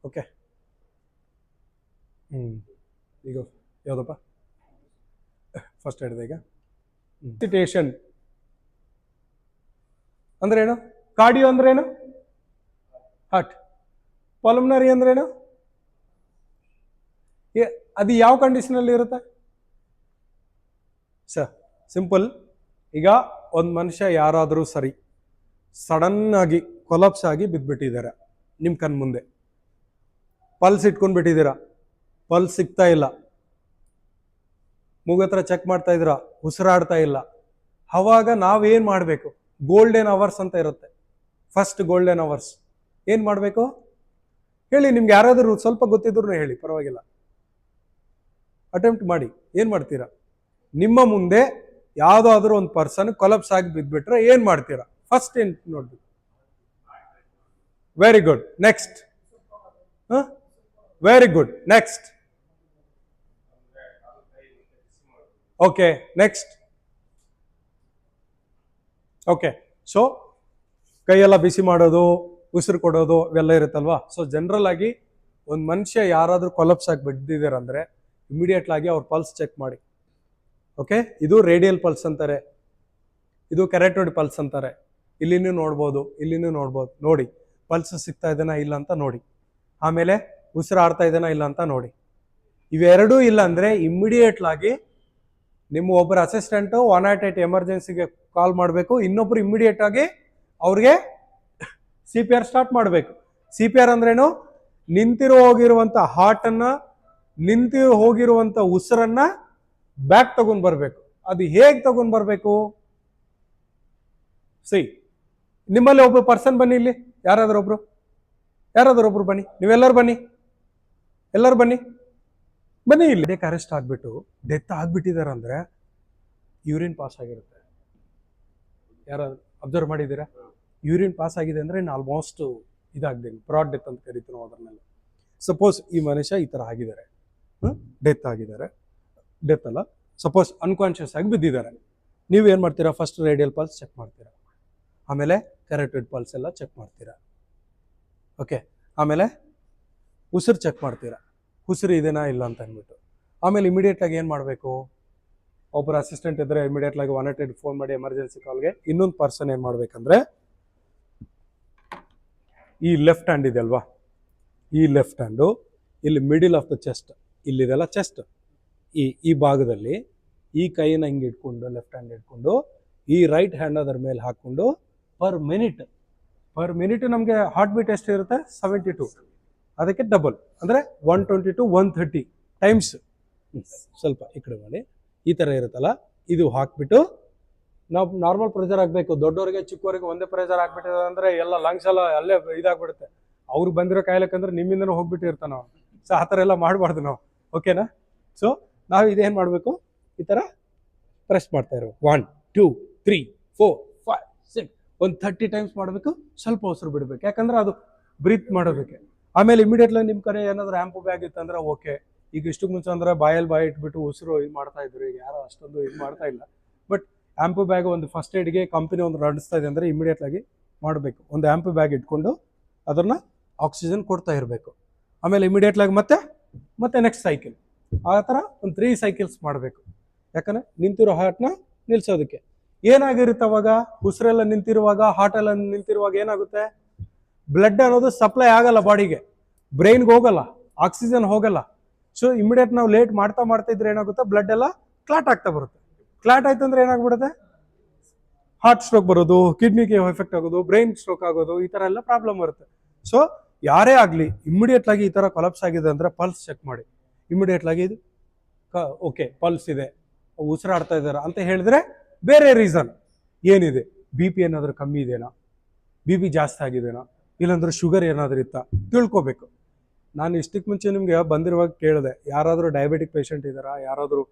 Speaker 1: ಓಕೆ. ಈಗ ಯಾವುದಪ್ಪ ಫಸ್ಟ್ ಹೇಳಿದೆ. ಈಗ ಮೆಡಿಟೇಷನ್ ಅಂದ್ರೆ ಏನು? ಕಾರ್ಡಿಯೋ ಅಂದ್ರೆ ಏನು? ಹಾರ್ಟ್. ಪಲ್ಮನರಿ ಅಂದ್ರೇನು? ಅದು ಯಾವ ಕಂಡೀಷನಲ್ಲಿ ಇರುತ್ತೆ ಸರ್? ಸಿಂಪಲ್. ಈಗ ಒಂದು ಮನುಷ್ಯ ಯಾರಾದರೂ ಸರಿ ಸಡನ್ ಆಗಿ ಕೊಲಾಪ್ಸ್ ಆಗಿ ಬಿದ್ದುಬಿಟ್ಟಿದ್ದಾರೆ ನಿಮ್ಮ ಕಣ್ ಮುಂದೆ, ಪಲ್ಸ್ ಇಟ್ಕೊಂಡು ಬಿಟ್ಟಿದ್ದೀರಾ, ಪಲ್ಸ್ ಸಿಗ್ತಾ ಇಲ್ಲ, ಮೂಗತ್ರ ಚೆಕ್ ಮಾಡ್ತಾ ಇದ್ದೀರಾ, ಉಸಿರಾಡ್ತಾ ಇಲ್ಲ. ಅವಾಗ ನಾವೇನು ಮಾಡಬೇಕು? ಗೋಲ್ಡನ್ ಅವರ್ಸ್ ಅಂತ ಇರುತ್ತೆ. ಫಸ್ಟ್ ಗೋಲ್ಡನ್ ಅವರ್ಸ್ ಏನು ಮಾಡಬೇಕು ಹೇಳಿ? ನಿಮ್ಗೆ ಯಾರಾದರೂ ಸ್ವಲ್ಪ ಗೊತ್ತಿದ್ರು ಹೇಳಿ, ಪರವಾಗಿಲ್ಲ, ಅಟೆಂಪ್ಟ್ ಮಾಡಿ. ಏನು ಮಾಡ್ತೀರಾ? ನಿಮ್ಮ ಮುಂದೆ ಯಾವುದಾದ್ರೂ ಒಂದು ಪರ್ಸನ್ ಕೊಲಾಪ್ಸ್ ಆಗಿ ಬಿದ್ದುಬಿಟ್ರೆ ಏನು ಮಾಡ್ತೀರಾ? ಫಸ್ಟ್ ಏನು ನೋಡ್ಬೇಕು? Very good. Next. Very good. Next. Okay, next. Okay, so ಕೈಯೆಲ್ಲ ಬಿಸಿ ಮಾಡೋದು, ಉಸಿರು ಕೊಡೋದು ಇವೆಲ್ಲ ಇರುತ್ತಲ್ವಾ? ಸೊ ಜನರಲ್ ಆಗಿ ಒಂದು ಮನುಷ್ಯ ಯಾರಾದರೂ ಕೊಲಾಪ್ಸ್ ಆಗಿ ಬಿದ್ದಿದ್ದಾರೆ ಅಂದರೆ ಇಮಿಡಿಯೇಟ್ಲಾಗಿ ಅವ್ರ ಪಲ್ಸ್ ಚೆಕ್ ಮಾಡಿ. ಓಕೆ, ಇದು ರೇಡಿಯಲ್ ಪಲ್ಸ್ ಅಂತಾರೆ, ಇದು ಕೆರಾಟೋಯ್ಡ್ ಪಲ್ಸ್ ಅಂತಾರೆ. ಇಲ್ಲಿನೂ ನೋಡ್ಬೋದು, ಇಲ್ಲಿನೂ ನೋಡ್ಬೋದು. ನೋಡಿ ಪಲ್ಸ್ ಸಿಗ್ತಾ ಇದೆನಾ ಇಲ್ಲ ಅಂತ ನೋಡಿ. ಆಮೇಲೆ ಉಸಿರಾಡ್ತಾ ಇದೆನಾ ಇಲ್ಲ ಅಂತ ನೋಡಿ. ಇವೆರಡೂ ಇಲ್ಲ ಅಂದರೆ ಇಮ್ಮಿಡಿಯೇಟ್ಲಾಗಿ ನಿಮ್ಮ ಒಬ್ಬರ ಅಸಿಸ್ಟೆಂಟು 108 ಎಮರ್ಜೆನ್ಸಿಗೆ ಕಾಲ್ ಮಾಡಬೇಕು. ಇನ್ನೊಬ್ರು ಇಮ್ಮಿಡಿಯೇಟ್ ಆಗಿ ಅವ್ರಿಗೆ CPR ಸ್ಟಾರ್ಟ್ ಮಾಡಬೇಕು. CPR ಅಂದ್ರೇನು? ನಿಂತಿರೋ ಹೋಗಿರುವಂಥ ಹಾರ್ಟನ್ನು, ನಿಂತು ಹೋಗಿರುವಂಥ ಉಸಿರನ್ನ ಬ್ಯಾಕ್ ತಗೊಂಡು ಬರಬೇಕು. ಅದು ಹೇಗೆ ತಗೊಂಡು ಬರಬೇಕು? ನಿಮ್ಮಲ್ಲಿ ಒಬ್ಬರು ಪರ್ಸನ್ ಬನ್ನಿ, ಇಲ್ಲಿ ಯಾರಾದರೂ ಒಬ್ರು ಬನ್ನಿ, ನೀವೆಲ್ಲರೂ ಬನ್ನಿ, ಎಲ್ಲರೂ ಬನ್ನಿ ಬನ್ನಿ. ಇಲ್ಲಿ ಡೆಕ್ ಅರೆಸ್ಟ್ ಆಗಿಬಿಟ್ಟು ಡೆತ್ ಆಗಿಬಿಟ್ಟಿದ್ದಾರೆ ಅಂದರೆ ಯೂರಿನ್ ಪಾಸ್ ಆಗಿರುತ್ತೆ. ಯಾರಾದ್ರು ಅಬ್ಸರ್ವ್ ಮಾಡಿದ್ದೀರಾ? ಯೂರಿನ್ ಪಾಸ್ ಆಗಿದೆ ಅಂದರೆ ಇನ್ನು ಆಲ್ಮೋಸ್ಟ್ ಇದಾಗ್ದೇನೆ, ಬ್ರಾಡ್ ಡೆತ್ ಅಂತ ಕರಿತೀವಿ ನಾವು ಅದನ್ನೆಲ್ಲ. ಸಪೋಸ್ ಈ ಮನುಷ್ಯ ಈ ಥರ ಆಗಿದ್ದಾರೆ, ಡೆತ್ ಆಗಿದ್ದಾರೆ, ಡೆತ್ ಅಲ್ಲ, ಸಪೋಸ್ ಅನ್ಕಾನ್ಷಿಯಸ್ ಆಗಿ ಬಿದ್ದಿದ್ದಾರೆ. ನೀವೇನು ಮಾಡ್ತೀರಾ? ಫಸ್ಟ್ ರೇಡಿಯಲ್ ಪಲ್ಸ್ ಚೆಕ್ ಮಾಡ್ತೀರಾ, ಆಮೇಲೆ ಕೆರಾಟೋಯ್ಡ್ ಪಲ್ಸ್ ಎಲ್ಲ ಚೆಕ್ ಮಾಡ್ತೀರಾ. ಓಕೆ, ಆಮೇಲೆ ಉಸಿರು ಚೆಕ್ ಮಾಡ್ತೀರಾ, ಉಸಿರು ಇದೆನಾ ಇಲ್ಲ ಅಂತ ಅಂದ್ಬಿಟ್ಟು. ಆಮೇಲೆ ಇಮಿಡಿಯೇಟಾಗಿ ಏನು ಮಾಡಬೇಕು? ಒಬ್ಬರು ಅಸಿಸ್ಟೆಂಟ್ ಇದ್ರೆ ಇಮಿಡಿಯೇಟ್ ಆಗಿ 108 ಫೋನ್ ಮಾಡಿ ಎಮರ್ಜೆನ್ಸಿ ಕಾಲ್ಗೆ. ಇನ್ನೊಂದು ಪರ್ಸನ್ ಏನು ಮಾಡಬೇಕಂದ್ರೆ ಈ ಲೆಫ್ಟ್ ಹ್ಯಾಂಡ್ ಇದೆ ಅಲ್ವಾ, ಈ ಲೆಫ್ಟ್ ಹ್ಯಾಂಡು ಇಲ್ಲಿ ಮಿಡಿಲ್ ಆಫ್ ದ ಚೆಸ್ಟ್, ಇಲ್ಲಿದೆಲ್ಲ ಚೆಸ್ಟ್, ಈ ಭಾಗದಲ್ಲಿ ಈ ಕೈನ ಹಿಂಗೆ ಇಟ್ಕೊಂಡು ಲೆಫ್ಟ್ ಹ್ಯಾಂಡ್ ಇಟ್ಕೊಂಡು ಈ ರೈಟ್ ಹ್ಯಾಂಡ್ ಅದರ ಮೇಲೆ ಹಾಕ್ಕೊಂಡು ಪರ್ ಮಿನಿಟ್ ನಮಗೆ ಹಾರ್ಟ್ ಬೀಟ್ ಎಷ್ಟು ಇರುತ್ತೆ 72, ಅದಕ್ಕೆ ಡಬಲ್ ಅಂದರೆ 120 to 130 ಟೈಮ್ಸ್. ಸ್ವಲ್ಪ ಈ ಕಡೆ ಮಾಡಿ, ಈ ಥರ ಇರುತ್ತಲ್ಲ, ಇದು ಹಾಕ್ಬಿಟ್ಟು ನಾವು ನಾರ್ಮಲ್ ಪ್ರೆಷರ್ ಆಗಬೇಕು. ದೊಡ್ಡವರಿಗೆ ಚಿಕ್ಕವರಿಗೆ ಒಂದೇ ಪ್ರೆಷರ್ ಆಗ್ಬಿಟ್ಟಿದೆ ಅಂದರೆ ಎಲ್ಲ ಲಂಗ್ಸ್ ಎಲ್ಲ ಅಲ್ಲೇ ಇದಾಗ್ಬಿಡುತ್ತೆ. ಅವ್ರಿಗೆ ಬಂದಿರೋ ಕಾಯಿಲೆಕಂದ್ರೆ ನಿಮ್ಮಿಂದನೂ ಹೋಗ್ಬಿಟ್ಟಿರ್ತಾನೆ ನಾವು. ಸೊ ಆ ಥರ ಎಲ್ಲ ಮಾಡಬಾರ್ದು ನಾವು, ಓಕೆನಾ? ಸೊ ನಾವು ಇದೇನು ಮಾಡಬೇಕು, ಈ ಥರ ಪ್ರೆಸ್ ಮಾಡ್ತಾ ಇರೋ 1 2 3 4 5 6 ಒಂದು 30 ಟೈಮ್ಸ್ ಮಾಡಬೇಕು. ಸ್ವಲ್ಪ ಉಸಿರು ಬಿಡಬೇಕು, ಯಾಕಂದ್ರೆ ಅದು ಬ್ರೀತ್ ಮಾಡೋದಕ್ಕೆ. ಆಮೇಲೆ ಇಮಿಡಿಯೇಟ್ಲಿ ನಿಮ್ಮ ಕಡೆ ಏನಾದರೂ ಆ್ಯಂಪು ಬ್ಯಾಗ್ ಇತ್ತಂದ್ರೆ ಓಕೆ. ಈಗ ಇಷ್ಟಕ್ಕೆ ಮುಂಚೆ ಅಂದ್ರೆ ಬಾಯಲ್ಲಿ ಬಾಯಿ ಇಟ್ಬಿಟ್ಟು ಉಸಿರು ಇದು ಮಾಡ್ತಾ ಇದ್ರು, ಈಗ ಯಾರು ಅಷ್ಟೊಂದು ಇದು ಮಾಡ್ತಾ ಇಲ್ಲ. ಬಟ್ ಆ್ಯಂಪು ಬ್ಯಾಗ್ ಒಂದು ಫಸ್ಟ್ ಏಡ್ಗೆ ಕಂಪನಿ ಒಂದು ನಡೆಸ್ತಾ ಇದೆ ಅಂದರೆ ಇಮಿಡಿಯೇಟ್ಲಾಗಿ ಮಾಡಬೇಕು. ಒಂದು ಆ್ಯಂಪು ಬ್ಯಾಗ್ ಇಟ್ಕೊಂಡು ಅದನ್ನು ಆಕ್ಸಿಜನ್ ಕೊಡ್ತಾ ಇರಬೇಕು. ಆಮೇಲೆ ಇಮಿಡಿಯೇಟ್ಲಾಗಿ ಮತ್ತೆ ನೆಕ್ಸ್ಟ್ ಸೈಕಲ್, ಆ ಥರ ಒಂದು 3 ಸೈಕಲ್ಸ್ ಮಾಡಬೇಕು. ಯಾಕಂದರೆ ನಿಂತಿರೋ ಹಾರ್ಟ್ನ ನಿಲ್ಲಿಸೋದಕ್ಕೆ. ಏನಾಗಿರುತ್ತೆ ಅವಾಗ, ಉಸಿರೆಲ್ಲ ನಿಂತಿರುವಾಗ, ಹಾರ್ಟ್ ಎಲ್ಲ ನಿಂತಿರುವಾಗ ಏನಾಗುತ್ತೆ, ಬ್ಲಡ್ ಅನ್ನೋದು ಸಪ್ಲೈ ಆಗಲ್ಲ ಬಾಡಿಗೆ, ಬ್ರೈನ್ಗೆ ಹೋಗಲ್ಲ, ಆಕ್ಸಿಜನ್ ಹೋಗಲ್ಲ. ಸೊ ಇಮಿಡಿಯೇಟ್ ನಾವು ಲೇಟ್ ಮಾಡ್ತಾ ಇದ್ರೆ ಏನಾಗುತ್ತೆ, ಬ್ಲಡ್ ಎಲ್ಲ ಕ್ಲಾಟ್ ಆಗ್ತಾ ಬರುತ್ತೆ. ಕ್ಲಾಟ್ ಆಯ್ತು ಅಂದ್ರೆ ಏನಾಗ್ಬಿಡುತ್ತೆ, ಹಾರ್ಟ್ ಸ್ಟ್ರೋಕ್ ಬರೋದು, ಕಿಡ್ನಿಗೆ ಎಫೆಕ್ಟ್ ಆಗೋದು, ಬ್ರೈನ್ ಸ್ಟ್ರೋಕ್ ಆಗೋದು, ಈ ಥರ ಎಲ್ಲ ಪ್ರಾಬ್ಲಮ್ ಬರುತ್ತೆ. ಸೊ ಯಾರೇ ಆಗಲಿ ಇಮಿಡಿಯೇಟ್ಲಾಗಿ ಈ ಥರ ಕೊಲಾಪ್ಸ್ ಆಗಿದೆ ಅಂದರೆ ಪಲ್ಸ್ ಚೆಕ್ ಮಾಡಿ. ಇಮಿಡಿಯೇಟ್ಲಾಗಿ ಇದು ಓಕೆ ಪಲ್ಸ್ ಇದೆ, ಉಸಿರಾಡ್ತಾ ಇದ್ದಾರೆ ಅಂತ ಹೇಳಿದ್ರೆ ಬೇರೆ ರೀಸನ್ ಏನಿದೆ, ಬಿ ಪಿ ಏನಾದರೂ ಕಮ್ಮಿ ಇದೆನಾ, ಬಿ ಪಿ ಜಾಸ್ತಿ ಆಗಿದೆನಾ, ಇಲ್ಲಾಂದ್ರೆ ಶುಗರ್ ಏನಾದರೂ ಇತ್ತಾ ತಿಳ್ಕೊಬೇಕು. ನಾನು ಇಷ್ಟಕ್ಕೆ ಮುಂಚೆ ನಿಮಗೆ ಬಂದಿರುವಾಗ ಕೇಳಿದೆ, ಯಾರಾದರೂ ಡಯಾಬಿಟಿಕ್ ಪೇಷಂಟ್ ಇದ್ದಾರಾ, ಯಾರಾದರೂ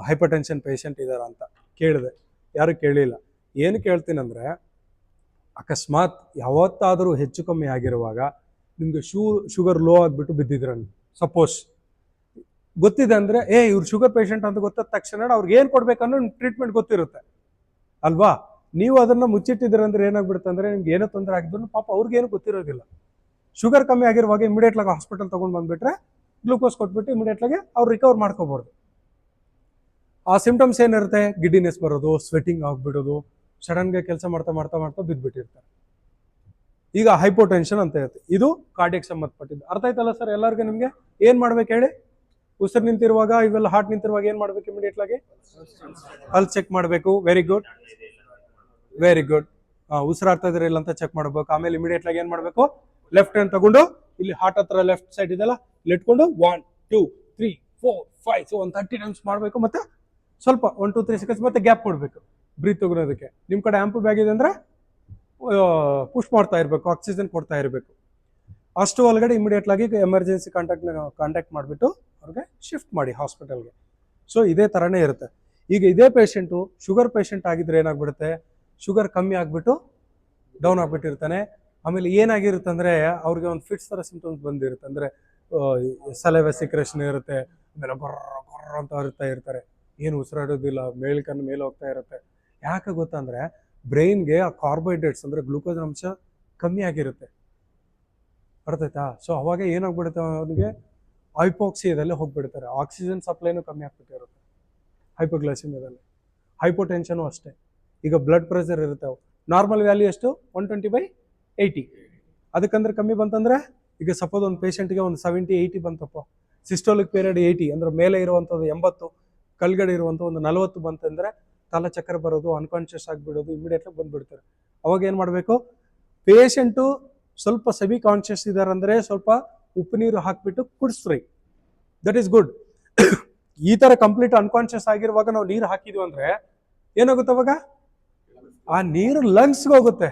Speaker 1: ಹೈಪರ್ ಟೆನ್ಷನ್ ಪೇಷಂಟ್ ಇದ್ದಾರಾ ಅಂತ ಕೇಳಿದೆ. ಯಾರು ಕೇಳಿಲ್ಲ. ಏನು ಕೇಳ್ತೀನಂದರೆ, ಅಕಸ್ಮಾತ್ ಯಾವತ್ತಾದರೂ ಹೆಚ್ಚು ಕಮ್ಮಿ ಆಗಿರುವಾಗ ನಿಮಗೆ ಶುಗರ್ ಲೋ ಆಗಿಬಿಟ್ಟು ಬಿದ್ದಿದ್ರ, ಸಪೋಸ್ ಗೊತ್ತಿದೆ ಅಂದರೆ ಇವ್ರು ಶುಗರ್ ಪೇಷಂಟ್ ಅಂತ ಗೊತ್ತಾದ ತಕ್ಷಣ ಅವ್ರಿಗೆ ಏನು ಕೊಡ್ಬೇಕನ್ನೋ ಟ್ರೀಟ್ಮೆಂಟ್ ಗೊತ್ತಿರುತ್ತೆ ಅಲ್ವಾ. ನೀವು ಅದನ್ನು ಮುಚ್ಚಿಟ್ಟಿದ್ದೀರಂದ್ರೆ ಏನಾಗ್ಬಿಡುತ್ತೆ ಅಂದರೆ ನಿಮ್ಗೆ ಏನೋ ತೊಂದರೆ ಆಗಿದ್ರು ಪಾಪ ಅವ್ರಿಗೇನು ಗೊತ್ತಿರೋದಿಲ್ಲ. ಶುಗರ್ ಕಮ್ಮಿ ಆಗಿರುವಾಗ ಇಮಿಡಿಯೇಟ್ಲಾಗಿ ಹಾಸ್ಪಿಟಲ್ ತೊಗೊಂಡು ಬಂದುಬಿಟ್ರೆ ಗ್ಲೂಕೋಸ್ ಕೊಟ್ಬಿಟ್ಟು ಇಮಿಡಿಯೇಟ್ಲಾಗಿ ಅವ್ರು ರಿಕವರ್ ಮಾಡ್ಕೋಬೋದು. ಆ ಸಿಂಪ್ಟಮ್ಸ್ ಏನಿರುತ್ತೆ, ಗಿಡ್ಡಿನೆಸ್ ಬರೋದು, ಸ್ವೆಟಿಂಗ್ ಆಗಿಬಿಡೋದು, ಸಡನ್ಗೆ ಕೆಲಸ ಮಾಡ್ತಾ ಬಿದ್ದುಬಿಟ್ಟಿರ್ತಾರೆ. ಈಗ ಹೈಪೋಟೆನ್ಷನ್ ಅಂತ ಇರುತ್ತೆ, ಇದು ಕಾರ್ಡಿಯಕ್ ಸಂಬಂಧಪಟ್ಟಿದ್ದು. ಅರ್ಥ ಆಯ್ತಲ್ಲ ಸರ್ ಎಲ್ಲರಿಗೂ? ನಿಮಗೆ ಏನು ಮಾಡ್ಬೇಕು ಹೇಳಿ, ಉಸಿರು ನಿಂತಿರುವಾಗ, ಇವೆಲ್ಲ ಹಾರ್ಟ್ ನಿಂತಿರುವಾಗ ಏನು ಮಾಡ್ಬೇಕು, ಇಮಿಡಿಯೇಟ್ಲಾಗಿ ಪಲ್ಸ್ ಚೆಕ್ ಮಾಡಬೇಕು. Very good. ಉಸಿರಾಡ್ತಾ ಇದ್ರೆ ಇಲ್ಲ ಅಂತ ಚೆಕ್ ಮಾಡಬೇಕು. ಆಮೇಲೆ ಇಮಿಡಿಯೇಟ್ಲಾಗಿ ಏನು ಮಾಡಬೇಕು, ಲೆಫ್ಟ್ ಹ್ಯಾಂಡ್ ತಗೊಂಡು ಇಲ್ಲಿ ಹಾರ್ಟ್ ಹತ್ರ ಲೆಫ್ಟ್ ಸೈಡ್ ಇದೆಲ್ಲ ಇಲ್ಲಿ ಇಟ್ಕೊಂಡು 1 2 3 4 5 ಸೊ ಒಂದು 30 ಟೈಮ್ಸ್ ಮಾಡಬೇಕು. ಮತ್ತೆ ಸ್ವಲ್ಪ 1 2 3 ಸೆಕೆಂಡ್ಸ್ ಮತ್ತೆ ಗ್ಯಾಪ್ ಕೊಡಬೇಕು ಬ್ರೀತ್ ತಗೊಳೋದಕ್ಕೆ. ನಿಮ್ಮ ಕಡೆ ಆ್ಯಂಪು ಬ್ಯಾಗ್ ಇದೆ ಅಂದರೆ ಪುಷ್ ಮಾಡ್ತಾ ಇರಬೇಕು, ಆಕ್ಸಿಜನ್ ಕೊಡ್ತಾ ಇರಬೇಕು. ಅಷ್ಟು ಒಳಗಡೆ ಇಮಿಡಿಯೇಟ್ಲಾಗಿ ಎಮರ್ಜೆನ್ಸಿ ಕಾಂಟ್ಯಾಕ್ಟ್ ಮಾಡಿಬಿಟ್ಟು ಅವ್ರಿಗೆ ಶಿಫ್ಟ್ ಮಾಡಿ ಹಾಸ್ಪಿಟಲ್ಗೆ. ಸೊ ಇದೇ ಥರನೇ ಇರುತ್ತೆ. ಈಗ ಇದೇ ಪೇಷಂಟು ಶುಗರ್ ಪೇಷಂಟ್ ಆಗಿದ್ರೆ ಏನಾಗ್ಬಿಡುತ್ತೆ, ಶುಗರ್ ಕಮ್ಮಿ ಆಗಿಬಿಟ್ಟು ಡೌನ್ ಆಗಿಬಿಟ್ಟಿರ್ತಾನೆ. ಆಮೇಲೆ ಏನಾಗಿರುತ್ತೆ ಅಂದರೆ ಅವ್ರಿಗೆ ಒಂದು ಫಿಟ್ಸ್ ಥರ ಸಿಂಪ್ಟಮ್ಸ್ ಬಂದಿರುತ್ತೆ. ಅಂದರೆ ಸಲೈವ ಸಿಕ್ರೇಷನ್ ಇರುತ್ತೆ, ಆಮೇಲೆ ಗೊರ್ರ ಅಂತ ಇರ್ತಾ ಇರ್ತಾರೆ, ಏನು ಉಸಿರಾಡೋದಿಲ್ಲ, ಮೇಲ್ಕನ್ನು ಮೇಲೆ ಹೋಗ್ತಾ ಇರುತ್ತೆ. ಯಾಕೆ ಗೊತ್ತಂದರೆ ಬ್ರೈನ್ಗೆ ಆ ಕಾರ್ಬೋಹೈಡ್ರೇಟ್ಸ್ ಅಂದರೆ ಗ್ಲೂಕೋಸ್ ಅಂಶ ಕಮ್ಮಿ ಆಗಿರುತ್ತೆ. ಅರ್ಥಾಯ್ತಾ? ಸೊ ಅವಾಗ ಏನಾಗ್ಬಿಡುತ್ತೆ, ಅವನಿಗೆ ಹೈಪೋಕ್ಸಿಯಾದಲ್ಲಿ ಹೋಗ್ಬಿಡ್ತಾರೆ, ಆಕ್ಸಿಜನ್ ಸಪ್ಲೈನೂ ಕಮ್ಮಿ ಆಗ್ಬಿಟ್ಟಿರುತ್ತೆ ಹೈಪೋಗ್ಲೈಸಿಮಿಯಾದಲ್ಲಿ. ಹೈಪೋಟೆನ್ಷನು ಅಷ್ಟೇ. ಈಗ ಬ್ಲಡ್ ಪ್ರೆಷರ್ ಇರುತ್ತೆ, ನಾರ್ಮಲ್ ವ್ಯಾಲ್ಯೂ ಎಷ್ಟು 120/80. ಅದಕ್ಕಂದ್ರೆ ಕಮ್ಮಿ ಬಂತಂದರೆ, ಈಗ ಸಪೋಸ್ ಒಂದು ಪೇಷಂಟ್ಗೆ ಒಂದು 70-80 ಬಂತಪ್ಪ, ಸಿಸ್ಟೋಲಿಕ್ ಪೀರಿಯಡ್ 80 ಅಂದರೆ ಮೇಲೆ ಇರುವಂಥದ್ದು 80, ಕಲ್ಗಡೆ ಇರುವಂಥ ಒಂದು 40 ಬಂತಂದರೆ ತಲೆ ಚಕ್ರ ಬರೋದು, ಅನ್ಕಾನ್ಷಿಯಸ್ ಆಗಿಬಿಡೋದು, ಇಮಿಡಿಯೇಟ್ಲಿ ಬಂದುಬಿಡ್ತಾರೆ. ಅವಾಗ ಏನು ಮಾಡಬೇಕು, ಪೇಷಂಟು ಸ್ವಲ್ಪ ಸೆಮಿ ಕಾನ್ಷಿಯಸ್ ಇದ್ದಾರೆ ಅಂದರೆ ಸ್ವಲ್ಪ ಉಪ್ಪು ನೀರು ಹಾಕಿಬಿಟ್ಟು ಕುಡಿಸ್ರಿ, ದಟ್ ಈಸ್ ಗುಡ್. ಈ ಥರ ಕಂಪ್ಲೀಟ್ ಅನ್ಕಾನ್ಷಿಯಸ್ ಆಗಿರುವಾಗ ನಾವು ನೀರು ಹಾಕಿದ್ವಿ ಅಂದರೆ ಏನಾಗುತ್ತೆ, ಅವಾಗ ಆ ನೀರು ಲಂಗ್ಸ್ಗೆ ಹೋಗುತ್ತೆ.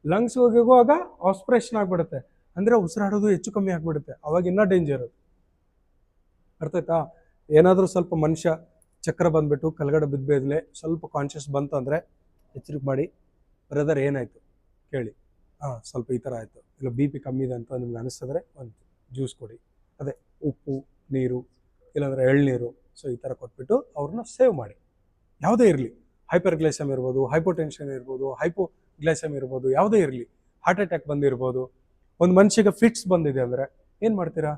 Speaker 1: ಲಂಗ್ಸ್ ಹೋಗುವಾಗ ಆಸ್ಪಿರೇಷನ್ ಆಗಿಬಿಡುತ್ತೆ, ಅಂದರೆ ಉಸಿರಾಡೋದು ಹೆಚ್ಚು ಕಮ್ಮಿ ಆಗಿಬಿಡುತ್ತೆ. ಅವಾಗ ಇನ್ನೂ ಡೇಂಜರ್. ಅರ್ಥ ಆಯ್ತಾ? ಏನಾದರೂ ಸ್ವಲ್ಪ ಮನುಷ್ಯ ಚಕ್ರ ಬಂದುಬಿಟ್ಟು ಕೆಳಗಡೆ ಬಿದ್ಮೇಲೆ ಸ್ವಲ್ಪ ಕಾನ್ಷಿಯಸ್ ಬಂತು ಅಂದರೆ ಎಚ್ಚರಿಕೆ ಮಾಡಿ, ಬ್ರದರ್ ಏನಾಯಿತು ಕೇಳಿ, ಸ್ವಲ್ಪ ಈ ಥರ ಆಯಿತು, ಇಲ್ಲ ಬಿ ಪಿ ಕಮ್ಮಿ ಇದೆ ಅಂತ ನಿಮ್ಗೆ ಅನಿಸಿದ್ರೆ ಒಂದು ಜ್ಯೂಸ್ ಕೊಡಿ, ಅದೇ ಉಪ್ಪು ನೀರು ಇಲ್ಲಾಂದರೆ ಎಳ್ನೀರು, ಸೊ ಈ ಥರ ಕೊಟ್ಬಿಟ್ಟು ಅವ್ರನ್ನ ಸೇವ್ ಮಾಡಿ. ಯಾವುದೇ ಇರಲಿ, ಹೈಪರ್ಗ್ಲೈಸಮ್ ಇರ್ಬೋದು, ಹೈಪೋಟೆನ್ಷನ್ ಇರ್ಬೋದು, ಹೈಪೋಗ್ಲೈಸಮ್ ಇರ್ಬೋದು, ಯಾವುದೇ ಇರಲಿ, ಹಾರ್ಟ್ ಅಟ್ಯಾಕ್ ಬಂದಿರ್ಬೋದು. ಒಂದು ಮನುಷ್ಯಗೆ ಫಿಟ್ಸ್ ಬಂದಿದೆ ಅಂದರೆ ಏನು ಮಾಡ್ತೀರಾ,